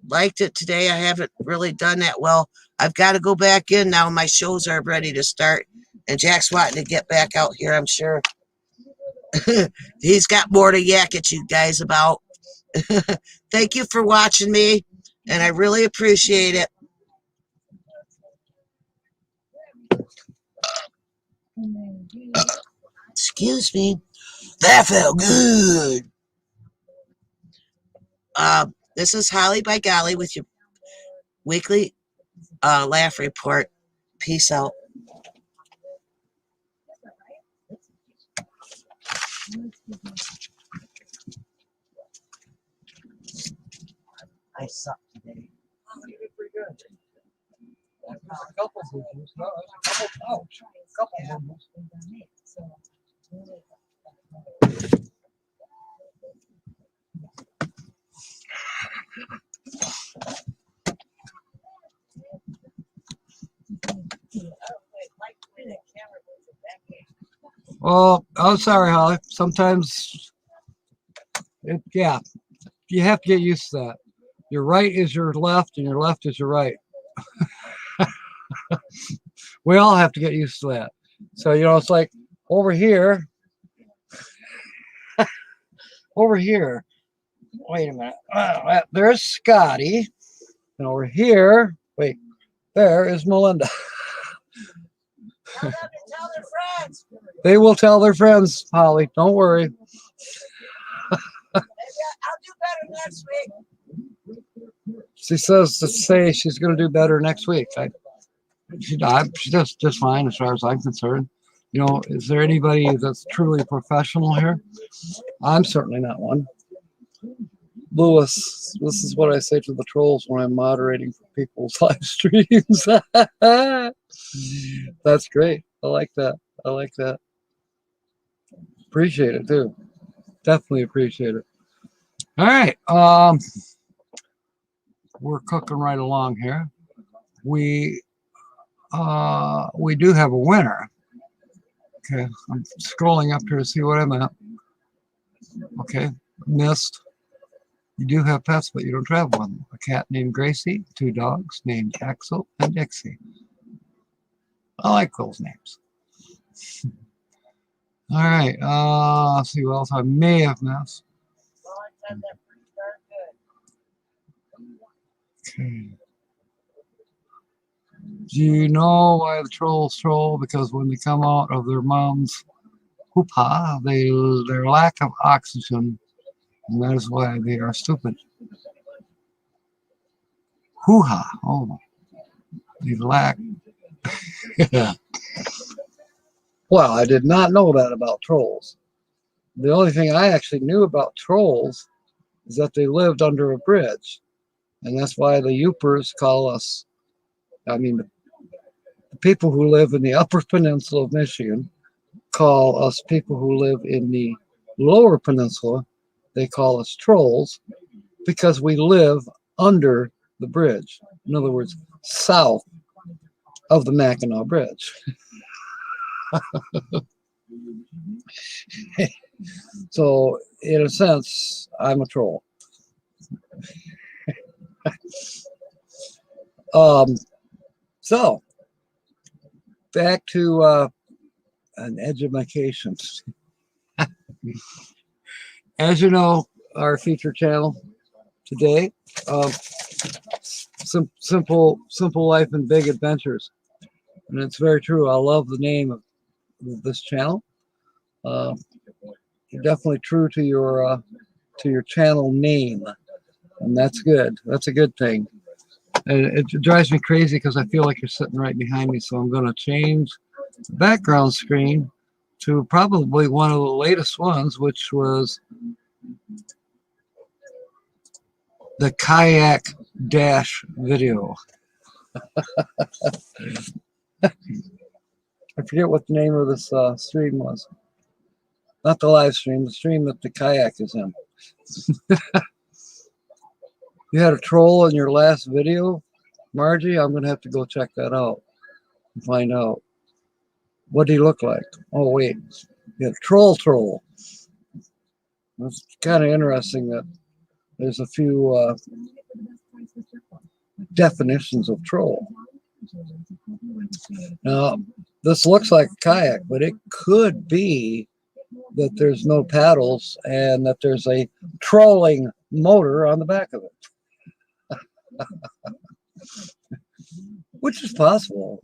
liked it today. I haven't really done that well. I've got to go back in now. My shows are ready to start. And Jack's wanting to get back out here, I'm sure. He's got more to yak at you guys about. Thank you for watching me, and I really appreciate it. Excuse me. That felt good. This is Holly by Golly with your weekly laugh report. Peace out. I suck today. You did pretty good. A couple movements. No, a couple. Ouch. A couple movements. Well, I'm sorry, Holly. Sometimes, yeah, you have to get used to that. Your right is your left, and your left is your right. We all have to get used to that. So, you know, it's like over here, over here. Wait a minute. There's Scotty. And over here, wait, there is Melinda. Tell them to tell their friends. They will tell their friends, Holly. Don't worry. I'll do better next week. She says to say she's going to do better next week. She just fine as far as I'm concerned. You know, is there anybody that's truly professional here? I'm certainly not one. Lewis, this is what I say to the trolls when I'm moderating for people's live streams. That's great. I like that. I like that. Appreciate it too. Definitely appreciate it. All right. we're cooking right along here. We do have a winner. Okay, I'm scrolling up here to see what I'm at. Okay, missed. You do have pets, but you don't travel with them. A cat named Gracie, 2 dogs named Axel and Dixie. I like those names. All right, let's see what else I may have missed. Okay. Do you know why the trolls troll? Because when they come out of their mom's hoopah, their lack of oxygen, and that is why they are stupid. Hoo-ha. Oh, they lack. Well, I did not know that about trolls. The only thing I actually knew about trolls is that they lived under a bridge. And that's why the Yoopers call us, I mean, the people who live in the Upper Peninsula of Michigan call us people who live in the Lower Peninsula, they call us trolls because we live under the bridge. In other words, south of the Mackinac Bridge. So, in a sense, I'm a troll. So, back to an education. As you know, our feature channel today, simple life and big adventures, and it's very true. I love the name of this channel. You're definitely true to your channel name, and that's good. That's a good thing. And it drives me crazy because I feel like you're sitting right behind me, so I'm going to change the background screen to probably one of the latest ones, which was the kayak dash video. I forget what the name of this stream was. Not the live stream, the stream that the kayak is in. You had a troll in your last video, Margie? I'm going to have to go check that out and find out. What did he look like? Oh, wait. You had a troll. It's kind of interesting that there's a few definitions of troll. Now, this looks like a kayak, but it could be that there's no paddles and that there's a trolling motor on the back of it. Which is possible.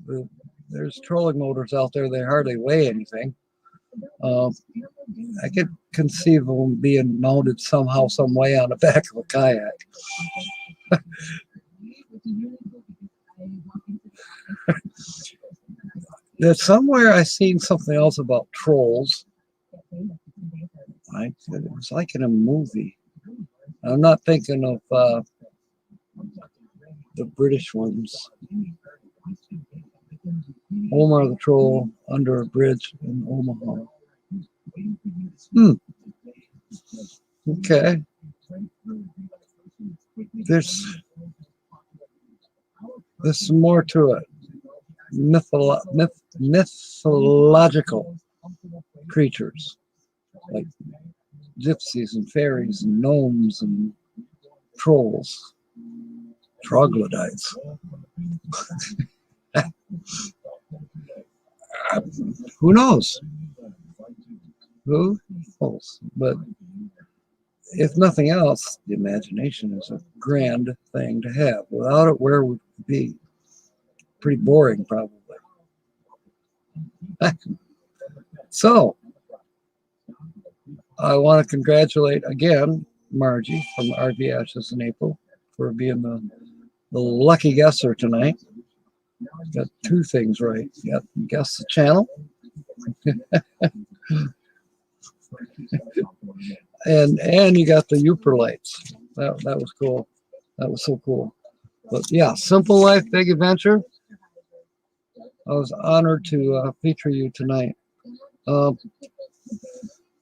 There's trolling motors out there, they hardly weigh anything. I could conceive of them being mounted somehow, some way on the back of a kayak. There's somewhere I seen something else about trolls. It was like in a movie. I'm not thinking of the British ones. Omar the Troll under a bridge in Omaha. Okay. There's some more to it. Mythological creatures like gypsies and fairies and gnomes and trolls, troglodytes. Who knows? Who knows? But if nothing else, the imagination is a grand thing to have. Without it, where would it be? Pretty boring, probably. So, I want to congratulate again Margie from RV Ashes in April for being the lucky guesser tonight. Got 2 things right. You guessed the channel. and you got the Yooper lights. That was cool. That was so cool. But yeah, Simple Life, Big Adventure. I was honored to feature you tonight.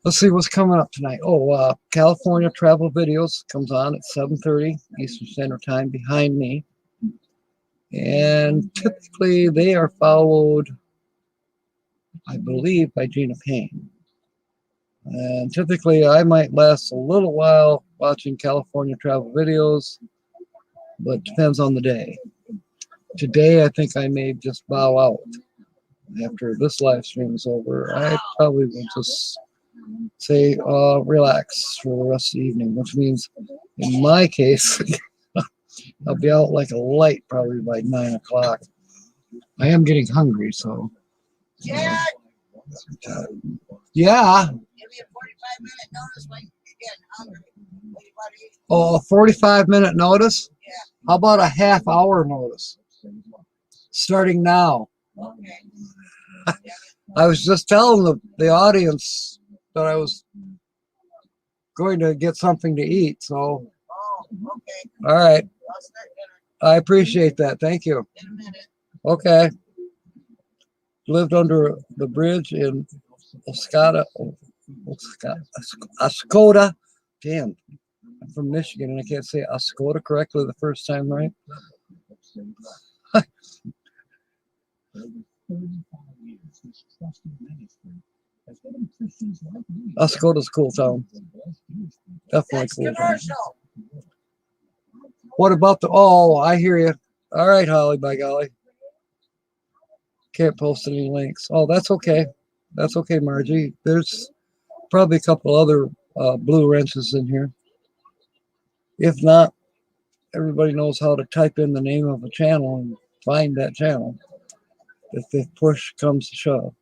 Let's see what's coming up tonight. Oh, California Travel Videos comes on at 7:30 Eastern Standard Time behind me. And typically they are followed, I believe, by Gina Payne. And typically I might last a little while watching California Travel Videos, but it depends on the day. Today I think I may just bow out. After this live stream is over, I probably will just say relax for the rest of the evening, which means in my case I'll be out like a light probably by 9 o'clock. I am getting hungry, so Jack, yeah. give me a 45-minute notice when you're getting hungry. What do you want to eat? Oh, a 45-minute notice? Yeah. How about a half-hour notice? Starting now. Okay. I was just telling the audience that I was going to get something to eat, so Oh, okay. all right. I'll start dinner I appreciate that. Thank you. in a minute. Okay. Lived under the bridge in Oscoda. Damn, I'm from Michigan and I can't say Oscoda correctly the first time, right? Oscoda's a cool town. Definitely Next cool town. commercial. What about the? Oh, I hear you. All right, Holly. By golly, can't post any links. Oh, that's okay. That's okay, Margie. There's probably a couple other blue wrenches in here. If not, everybody knows how to type in the name of a channel and find that channel if push comes to shove.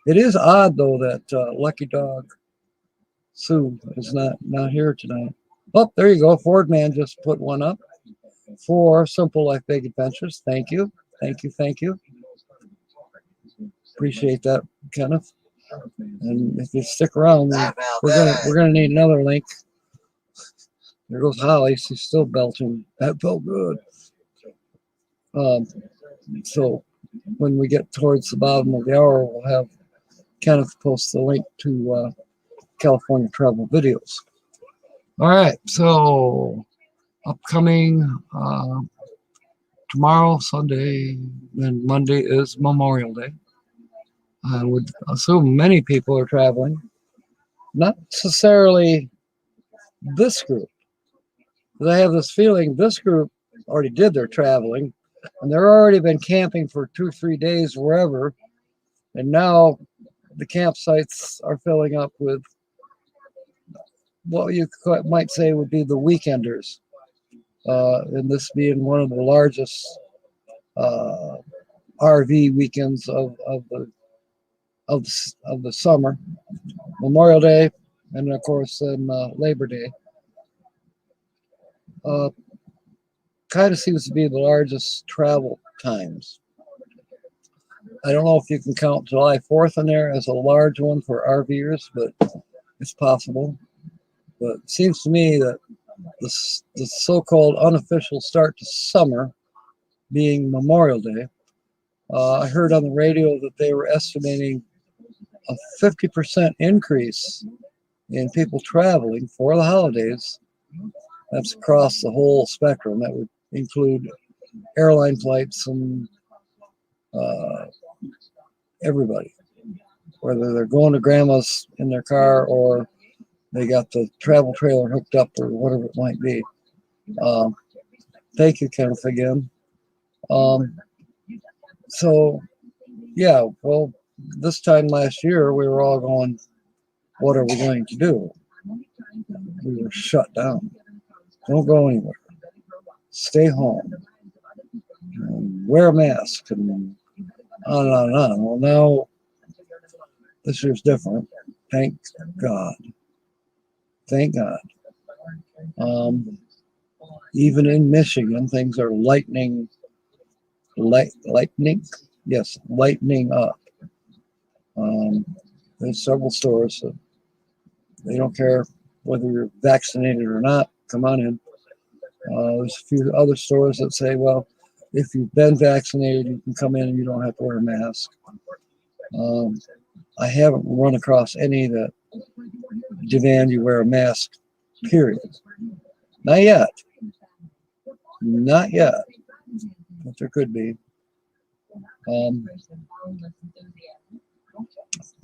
It is odd though that Lucky Dog Sue is not here tonight. Oh, there you go. Ford Man just put one up for Simple Life Big Adventures. Thank you. Thank you. Thank you. Appreciate that, Kenneth. And if you stick around, we're gonna need another link. There goes Holly. She's still belching. That felt good. So when we get towards the bottom of the hour, we'll have Kenneth post the link to California Travel Videos. All right. So upcoming tomorrow, Sunday, and Monday is Memorial Day. I would assume many people are traveling. Not necessarily this group. But I have this feeling this group already did their traveling, and they're already been camping for 2-3 days wherever, and now the campsites are filling up with what you might say would be the weekenders, and this being one of the largest RV weekends of the summer, Memorial Day, and of course then Labor Day. Kind of seems to be the largest travel times. I don't know if you can count July 4th in there as a large one for RVers, but it's possible. But it seems to me that the so-called unofficial start to summer being Memorial Day, I heard on the radio that they were estimating a 50% increase in people traveling for the holidays. That's across the whole spectrum. That would include airline flights and everybody, whether they're going to grandma's in their car or they got the travel trailer hooked up or whatever it might be. Thank you, Kenneth, again. So, yeah, well, this time last year, we were all going, what are we going to do? We were shut down. Don't go anywhere. Stay home. And wear a mask and on and on and on. Well, now, this year's different. Thank God. Thank God. Even in Michigan, things are lightening up. There's several stores that they don't care whether you're vaccinated or not. Come on in. There's a few other stores that say, well, if you've been vaccinated, you can come in and you don't have to wear a mask. I haven't run across any that demand you wear a mask, period. Not yet. Not yet. But there could be.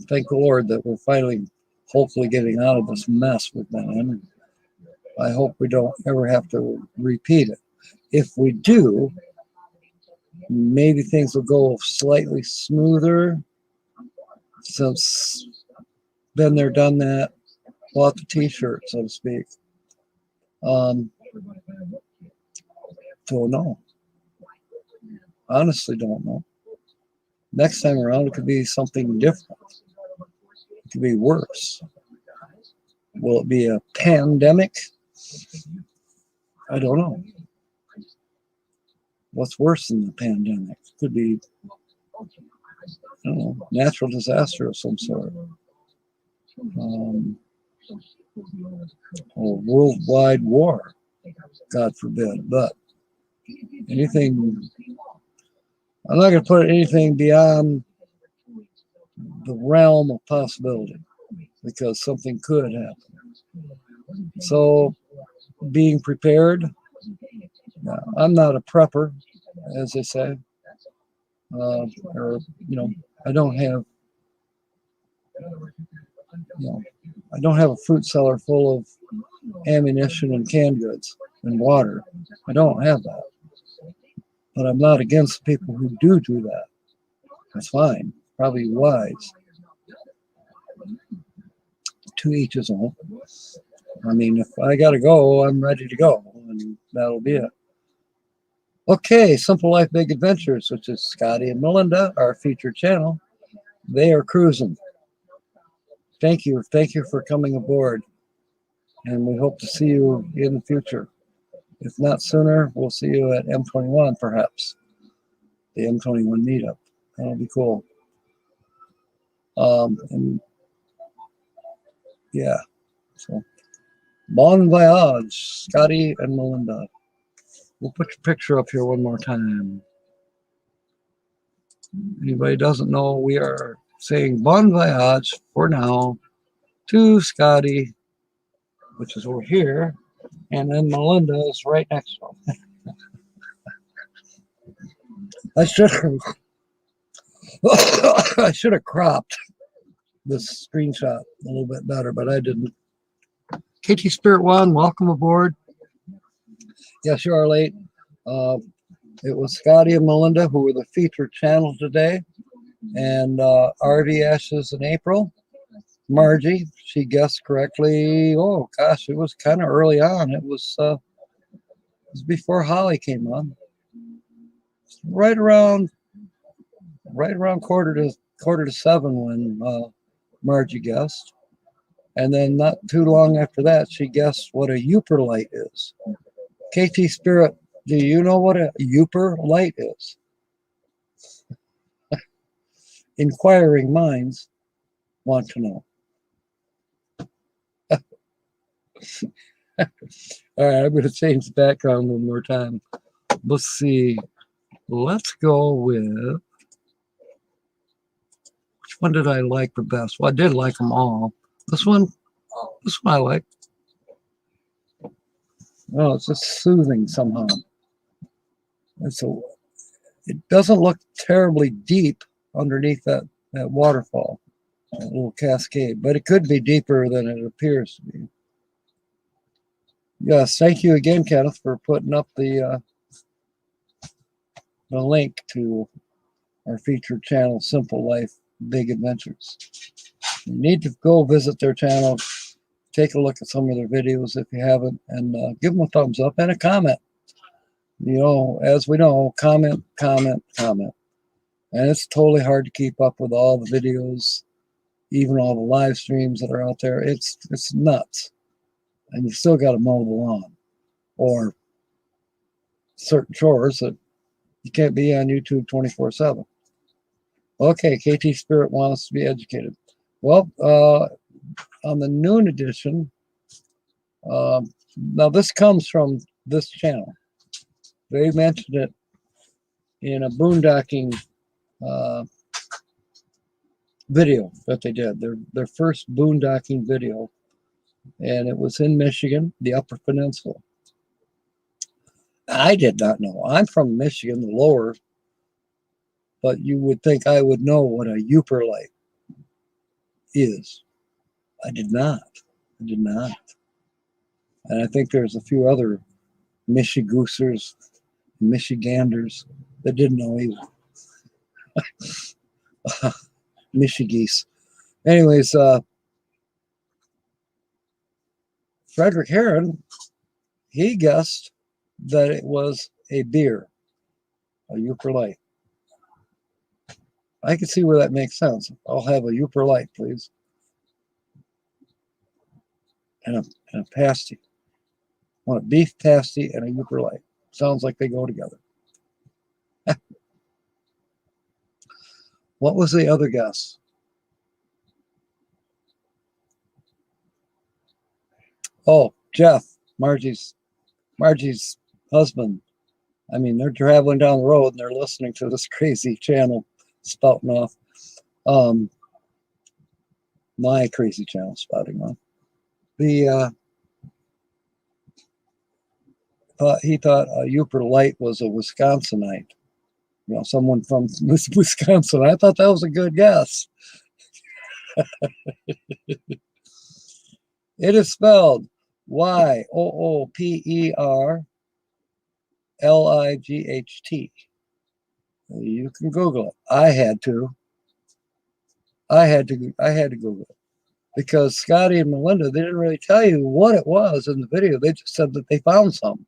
Thank the Lord that we're finally, hopefully, getting out of this mess we've been in. I hope we don't ever have to repeat it. If we do, maybe things will go slightly smoother, since been there, done that, bought the t-shirt, so to speak. Don't know. Honestly, don't know. Next time around, it could be something different. It could be worse. Will it be a pandemic? I don't know. What's worse than the pandemic? It could be, I don't know, natural disaster of some sort. Or worldwide war, God forbid. But anything, I'm not going to put anything beyond the realm of possibility, because something could happen. So being prepared. I'm not a prepper, as they say, or I don't have, I don't have a fruit cellar full of ammunition and canned goods and water. I don't have that, but I'm not against people who do that. That's fine, probably wise. To each his own. I mean, if I gotta go, I'm ready to go, and that'll be it. Okay, Simple Life Big Adventures, which is Scotty and Melinda, our featured channel. They are cruising. Thank you for coming aboard, and we hope to see you in the future. If not sooner, we'll see you at M21, perhaps. The M21 meetup. That'll be cool. And yeah, so bon voyage, Scotty and Melinda. We'll put your picture up here one more time. Anybody doesn't know, we are saying bon voyage for now to Scotty, which is over here, and then Melinda is right next to him. I should have cropped this screenshot a little bit better, but I didn't. KT Spirit One, welcome aboard. Yes, you are late. It was Scotty and Melinda who were the featured channel today, and RV Ashes in April. Margie, she guessed correctly. Oh gosh, it was kind of early on. It was before Holly came on. Right around quarter to 7 when Margie guessed, and then not too long after that, she guessed what a Youper light is. KT Spirit, do you know what a Youper light is? Inquiring minds want to know. All right, I'm going to change the background one more time. Let's see. Let's go with, which one did I like the best? Well, I did like them all. This one I like. Oh, it's just soothing somehow. It doesn't look terribly deep underneath that waterfall, that little cascade, but it could be deeper than it appears to be. Yes, thank you again, Kenneth, for putting up the link to our featured channel, Simple Life Big Adventures. You need to go visit their channel, take a look at some of their videos if you haven't, and give them a thumbs up and a comment. You know, as we know, comment. And it's totally hard to keep up with all the videos, even all the live streams that are out there. It's nuts. And you still got to mow the lawn or certain chores that you can't be on YouTube 24/7. Okay, KT Spirit wants to be educated. Well, on the noon edition, now this comes from this channel. They mentioned it in a boondocking video that they did, their first boondocking video, and it was in Michigan, the Upper Peninsula. I did not know. I'm from Michigan, the lower, but you would think I would know what a Uper light is. I did not. I did not. And I think there's a few other Michigoosers, Michiganders that didn't know either. Michigeese. Anyways, Frederick Heron, he guessed that it was a beer, a Uper light. I can see where that makes sense. I'll have a Uper light, please. And a pasty. I want a beef pasty and a Uper light. Sounds like they go together. What was the other guess? Oh, Jeff, Margie's husband. I mean, they're traveling down the road and they're listening to this crazy channel spouting off. My crazy channel spouting off. He thought a Uper light was a Wisconsinite. You know, someone from Wisconsin. I thought that was a good guess. It is spelled YOOPERLIGHT. You can Google it. I had to Google it because Scotty and Melinda, they didn't really tell you what it was in the video. They just said that they found some.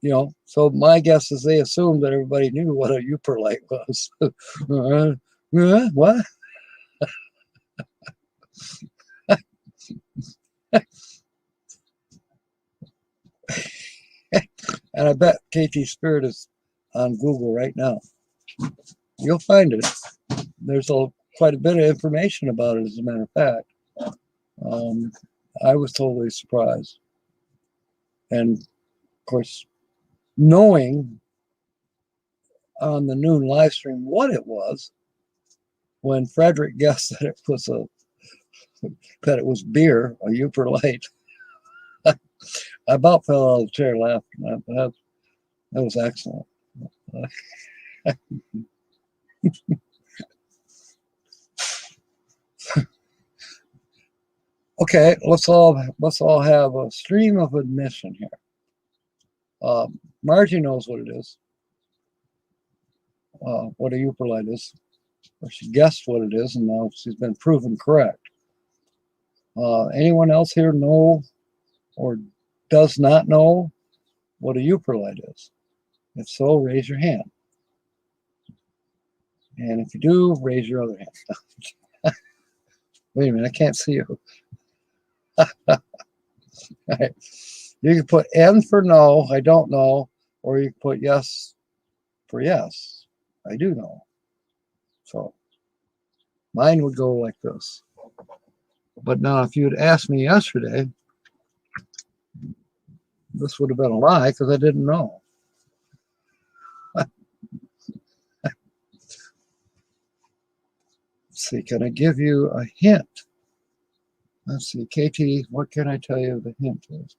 You know, so my guess is they assumed that everybody knew what a Uper light was. What? And I bet KT Spirit is on Google right now. You'll find it. There's quite a bit of information about it, as a matter of fact. I was totally surprised. And, of course, knowing on the noon live stream what it was, when Frederick guessed that it was beer, a Uper light, I about fell out of the chair laughing. That was excellent. Okay, let's all have a stream of admission here. Margie knows what it is, what a Uper light is, or she guessed what it is, and now she's been proven correct. Anyone else here know or does not know what a Uper light is? If so, raise your hand. And if you do, raise your other hand. Wait a minute, I can't see you. Right. You can put N for no, I don't know, or you can put yes for yes, I do know. So mine would go like this. But now if you had asked me yesterday, this would have been a lie because I didn't know. Let's see, can I give you a hint? Let's see, KT, what can I tell you the hint is?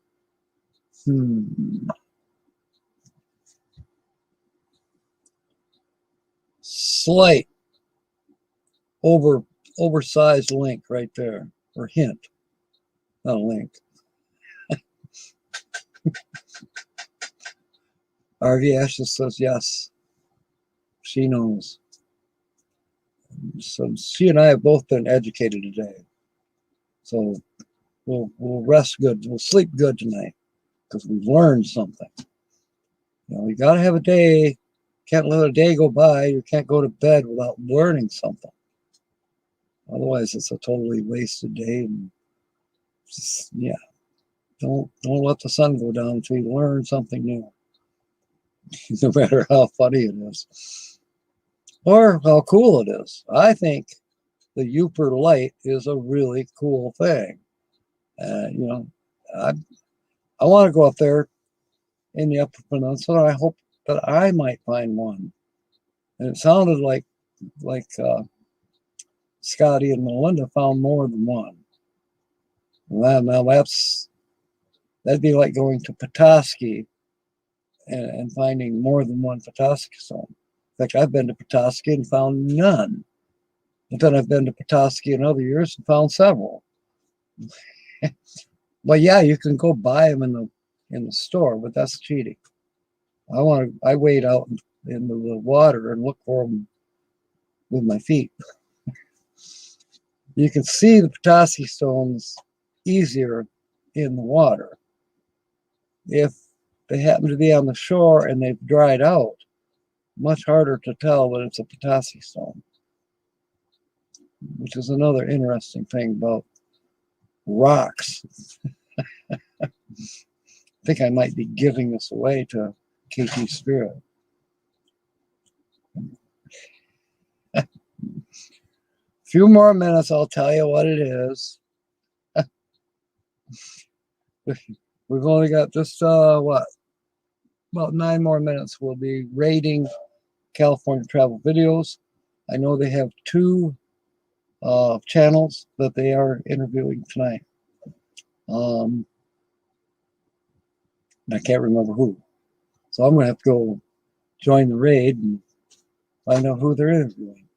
Slight oversized link right there, or hint, not a link. RV Ashes says yes, she knows. So she and I have both been educated today. So we'll rest good, we'll sleep good tonight because we've learned something. You know, you got to have a day. Can't let a day go by. You can't go to bed without learning something. Otherwise, it's a totally wasted day. And just, yeah, don't let the sun go down until you learn something new. No matter how funny it is or how cool it is. I think the Uper light is a really cool thing. You know, I want to go up there in the Upper Peninsula. I hope that I might find one. And it sounded like Scotty and Melinda found more than one. Well, now that'd be like going to Petoskey and finding more than one Petoskey stone. In fact, I've been to Petoskey and found none. But then I've been to Petoskey in other years and found several. But yeah, you can go buy them in the store, but that's cheating. I wade out into the water and look for them with my feet. You can see the Petoskey stones easier in the water. If they happen to be on the shore and they've dried out, much harder to tell that it's a Petoskey stone, which is another interesting thing about rocks. I think I might be giving this away to KT Spirit. A few more minutes, I'll tell you what it is. We've only got just, about 9 more minutes. We'll be rating California travel videos. I know they have 2 channels that they are interviewing tonight. I can't remember who. So I'm going to have to go join the raid and find out who they're interviewing.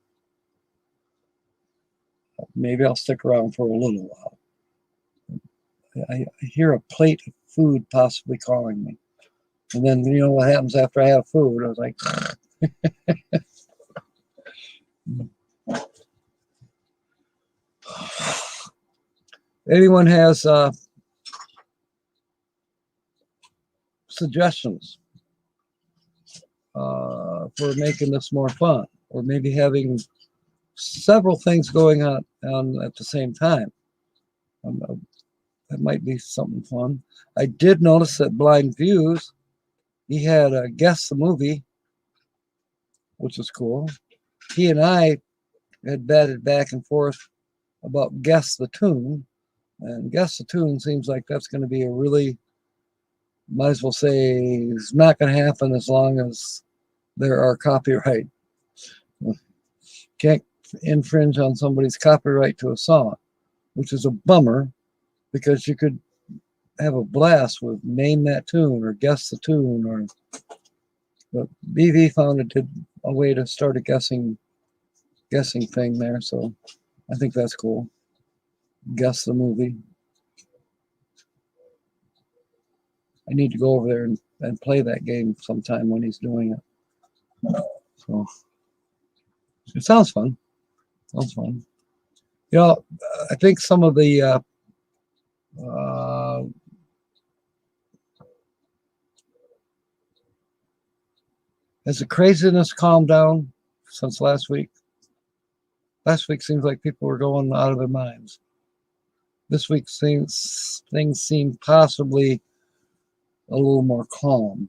Maybe I'll stick around for a little while. I hear a plate of food possibly calling me. And then, you know what happens after I have food? I was like, anyone has suggestions for making this more fun, or maybe having several things going on at the same time? That might be something fun. I did notice that Blind Views, he had a Guess the Movie, which was cool. He and I had batted back and forth about Guess the Tune, and Guess the Tune seems like that's going to be a really, might as well say, it's not going to happen as long as there are copyright. Can't infringe on somebody's copyright to a song, which is a bummer, because you could have a blast with Name That Tune or Guess the Tune, but BV found a way to start a guessing thing there, so I think that's cool. Guess the Movie. I need to go over there and play that game sometime when he's doing it. So it sounds fun. Sounds fun. You know, I think some of the has the craziness calmed down since last week? Last week seems like people were going out of their minds. This week things seem possibly a little more calm.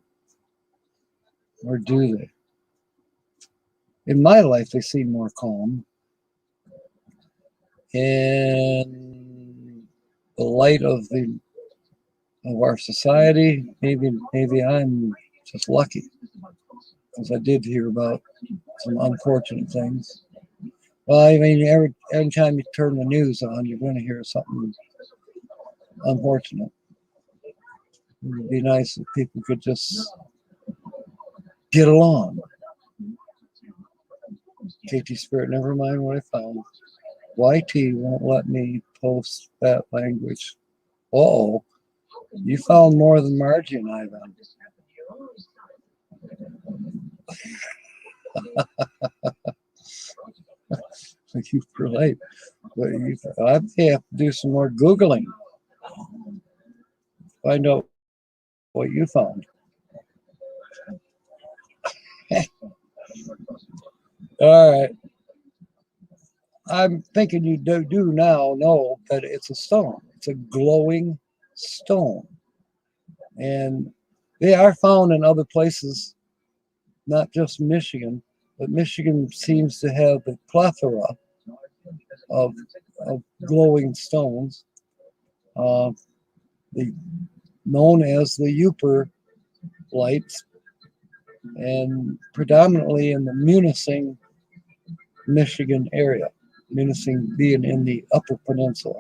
Or do they? In my life, they seem more calm. In the light of our society, maybe I'm just lucky, because I did hear about some unfortunate things. Well, I mean, every time you turn the news on, you're going to hear something unfortunate. It would be nice if people could just get along. KT Spirit, never mind what I found. YT won't let me post that language. Uh-oh. You found more than Margie and I then. You were late. But I have to do some more Googling. Find out what you found. All right. I'm thinking you do now know that it's a stone. It's a glowing stone. And they are found in other places, not just Michigan, but Michigan seems to have a plethora of glowing stones, known as the Uper lights, and predominantly in the Munising, Michigan area. menacing being in the Upper Peninsula.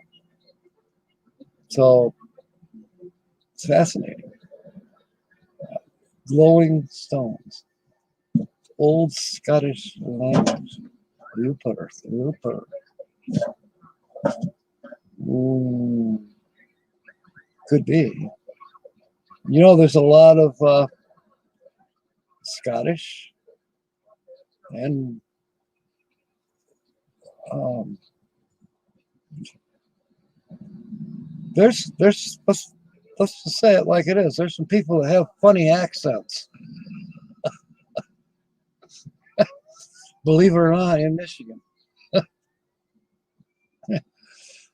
So it's fascinating. Glowing stones, old Scottish language. Rupert. Could be. You know, there's a lot of Scottish and there's let's just say it like it is. There's some people that have funny accents. Believe it or not, in Michigan.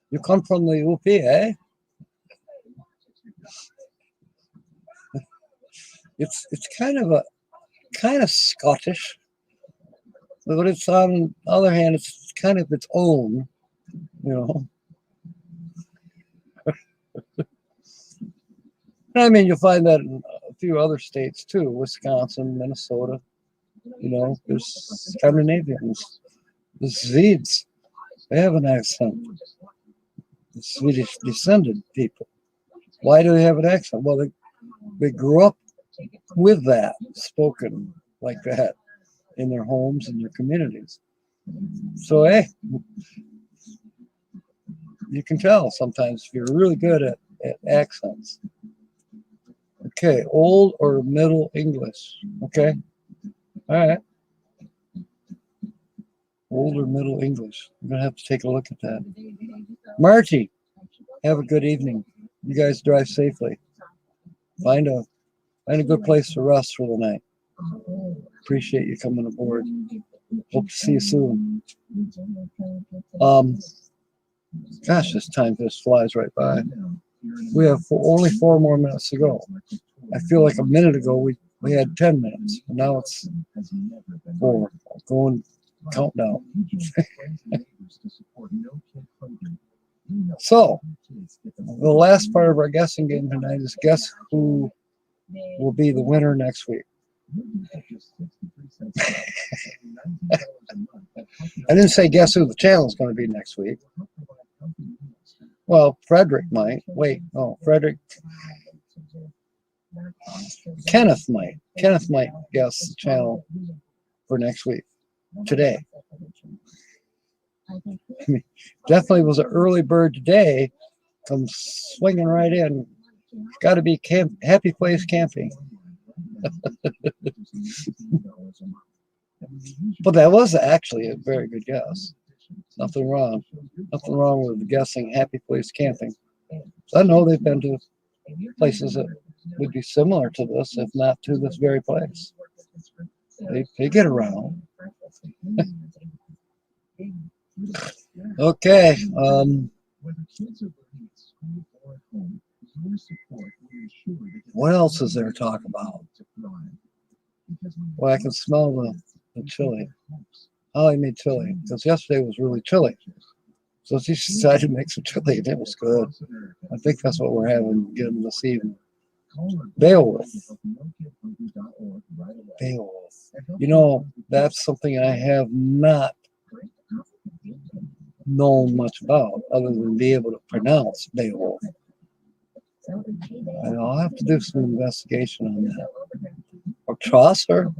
You come from the UP, eh? It's kind of Scottish, but it's on the other hand, it's kind of its own, you know. I mean, you'll find that in a few other states too, Wisconsin, Minnesota. You know, there's Scandinavians, the Swedes, they have an accent. The Swedish descended people. Why do they have an accent? Well, they grew up with that, spoken like that in their homes and their communities. So, hey, you can tell sometimes if you're really good at accents. Okay, Old or Middle English. Okay, all right. Old or Middle English. I'm going to have to take a look at that. Marty, have a good evening. You guys drive safely. Find a good place to rest for the night. Appreciate you coming aboard. Hope to see you soon. Gosh, this time just flies right by. We have only 4 more minutes to go. I feel like a minute ago we had 10 minutes. And now it's 4. Going countdown. So, the last part of our guessing game tonight is guess who will be the winner next week. I didn't say guess who the channel is going to be next week. Well, Frederick might. Wait, no, Frederick. Kenneth might. Kenneth might guess the channel for next week. Today. I mean, definitely was an early bird today. Come swinging right in. Got to be Happy Place Camping. But that was actually a very good guess. Nothing wrong. Nothing wrong with guessing Happy Place Camping. I know they've been to places that would be similar to this, if not to this very place. They get around. Okay. What else is there to talk about? Well, I can smell the chili. Oh, I made chili because yesterday was really chilly. So she decided to make some chili and it was good. I think that's what we're having again this evening. Beowulf. Beowulf. You know, that's something I have not known much about other than be able to pronounce Beowulf. And I'll have to do some investigation on that. Or Chaucer.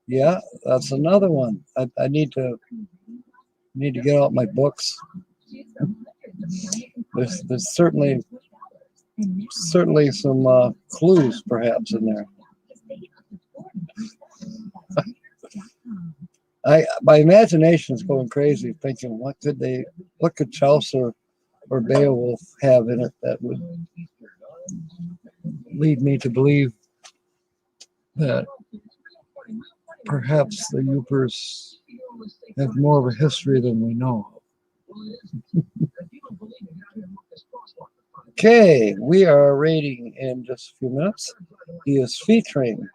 Yeah, that's another one. I need to get out my books. There's certainly some clues perhaps in there. My imagination is going crazy thinking what could Chaucer or Beowulf have in it that would lead me to believe that perhaps the Yoopers have more of a history than we know. Okay, we are rating in just a few minutes. He is featuring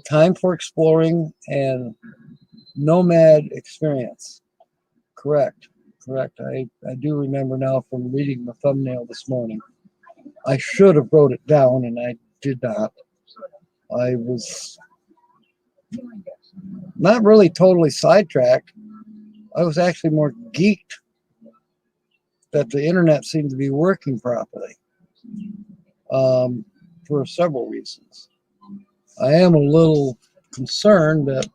Time for Exploring and Nomad Experience. Correct. I do remember now from reading the thumbnail this morning. I should have wrote it down and I did not. I was not really totally sidetracked. I was actually more geeked that the internet seemed to be working properly, for several reasons. I am a little concerned that,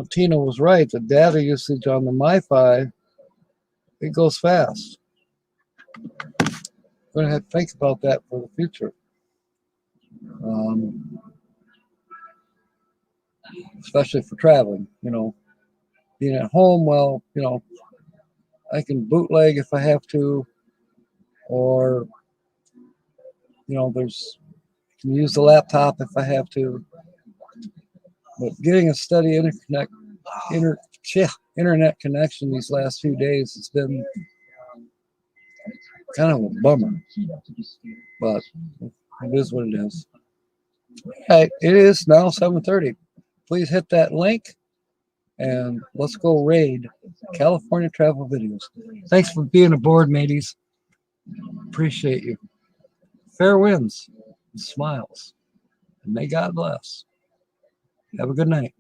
Tina was right. The data usage on the MiFi, it goes fast. I'm going to have to think about that for the future. Especially for traveling, being at home, well, I can bootleg if I have to, or, there's, I can use the laptop if I have to. But getting a steady internet connection these last few days has been kind of a bummer. But it is what it is. Hey, it is now 7:30. Please hit that link and let's go raid California Travel Videos. Thanks for being aboard, mateys. Appreciate you. Fair winds and smiles. And may God bless. Have a good night.